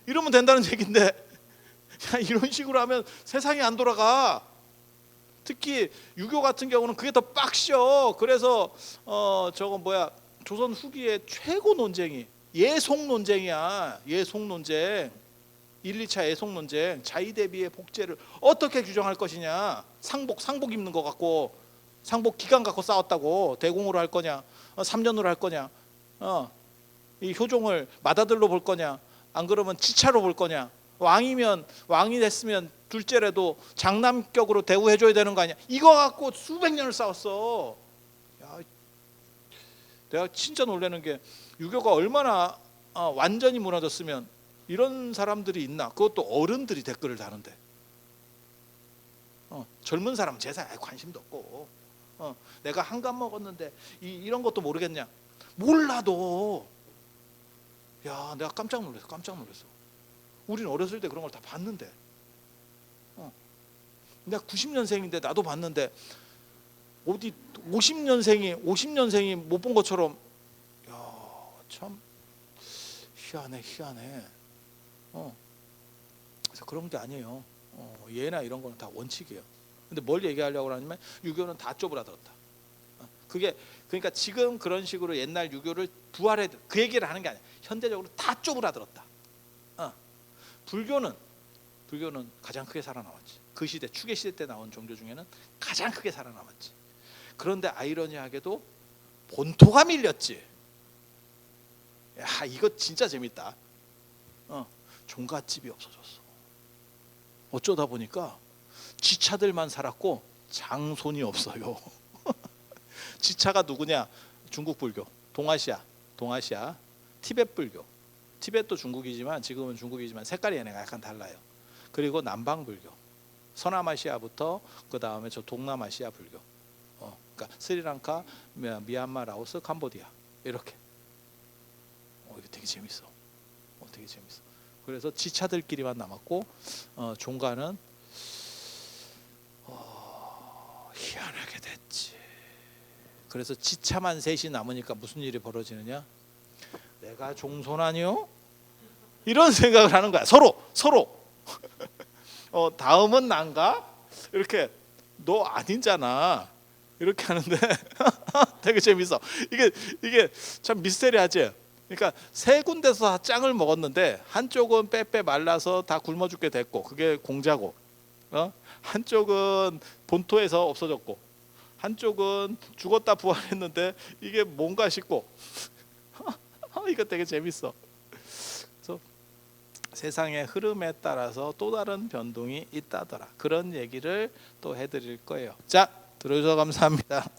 이러면 된다는 얘긴데, 야, 이런 식으로 하면 세상이 안 돌아가. 특히 유교 같은 경우는 그게 더 빡셔. 그래서 조선 후기의 최고 논쟁이 예속 논쟁이야. 예속 논쟁. 1, 2차 예속 논쟁. 자의 대비의 복제를 어떻게 규정할 것이냐. 상복 입는 거 갖고, 상복 기간 갖고 싸웠다고. 대공으로 할 거냐, 3년으로 할 거냐, 이 효종을 맏아들로 볼 거냐, 안 그러면 지차로 볼 거냐, 왕이 됐으면 둘째라도 장남격으로 대우해줘야 되는 거 아니야. 이거 갖고 수백 년을 싸웠어. 야, 내가 진짜 놀라는 게 유교가 얼마나 완전히 무너졌으면 이런 사람들이 있나. 그것도 어른들이 댓글을 다는데, 젊은 사람은 제사에 관심도 없고, 내가 한간 먹었는데 이런 것도 모르겠냐. 몰라도, 야, 내가 깜짝 놀랐어. 우린 어렸을 때 그런 걸 다 봤는데, 내가 90년생인데 나도 봤는데 어디 50년생이 못 본 것처럼. 야, 참 희한해. 그래서 그런 게 아니에요. 예나 이런 거는 다 원칙이에요. 근데 뭘 얘기하려고 하냐면 유교는 다 쪼그라들었다. 그게 그러니까 지금 그런 식으로 옛날 유교를 부활해, 그 얘기를 하는 게 아니야. 현대적으로 다 쪼그라들었다. 불교는 가장 크게 살아남았지. 그 시대, 추계 시대 때 나온 종교 중에는 가장 크게 살아남았지. 그런데 아이러니하게도 본토가 밀렸지. 야, 이거 진짜 재밌다. 종갓집이 없어졌어. 어쩌다 보니까 지차들만 살았고 장손이 없어요. 지차가 누구냐? 중국 불교, 동아시아, 티베트 불교. 티베트도 중국이지만, 지금은 중국이지만 색깔이 얘네가 약간 달라요. 그리고 남방 불교, 서남아시아부터 그 다음에 저 동남아시아 불교. 그러니까 스리랑카, 미얀마, 라오스, 캄보디아 이렇게. 이거 되게 재밌어. 되게 재밌어. 그래서 지차들끼리만 남았고, 종가는 희한하게 됐지. 그래서 지차만 셋이 남으니까 무슨 일이 벌어지느냐? 내가 종손 아니요? 이런 생각을 하는 거야. 서로. 다음은 난가? 이렇게. 너 아니잖아. 이렇게 하는데 되게 재밌어. 이게 참 미스테리하지. 그러니까 세 군데서 다 짱을 먹었는데, 한쪽은 빼빼 말라서 다 굶어 죽게 됐고, 그게 공자고, 한쪽은 본토에서 없어졌고, 한쪽은 죽었다 부활했는데 이게 뭔가 싶고. 이거 되게 재밌어. 그래서 세상의 흐름에 따라서 또 다른 변동이 있다더라. 그런 얘기를 또 해드릴 거예요. 자, 들어주셔서 감사합니다.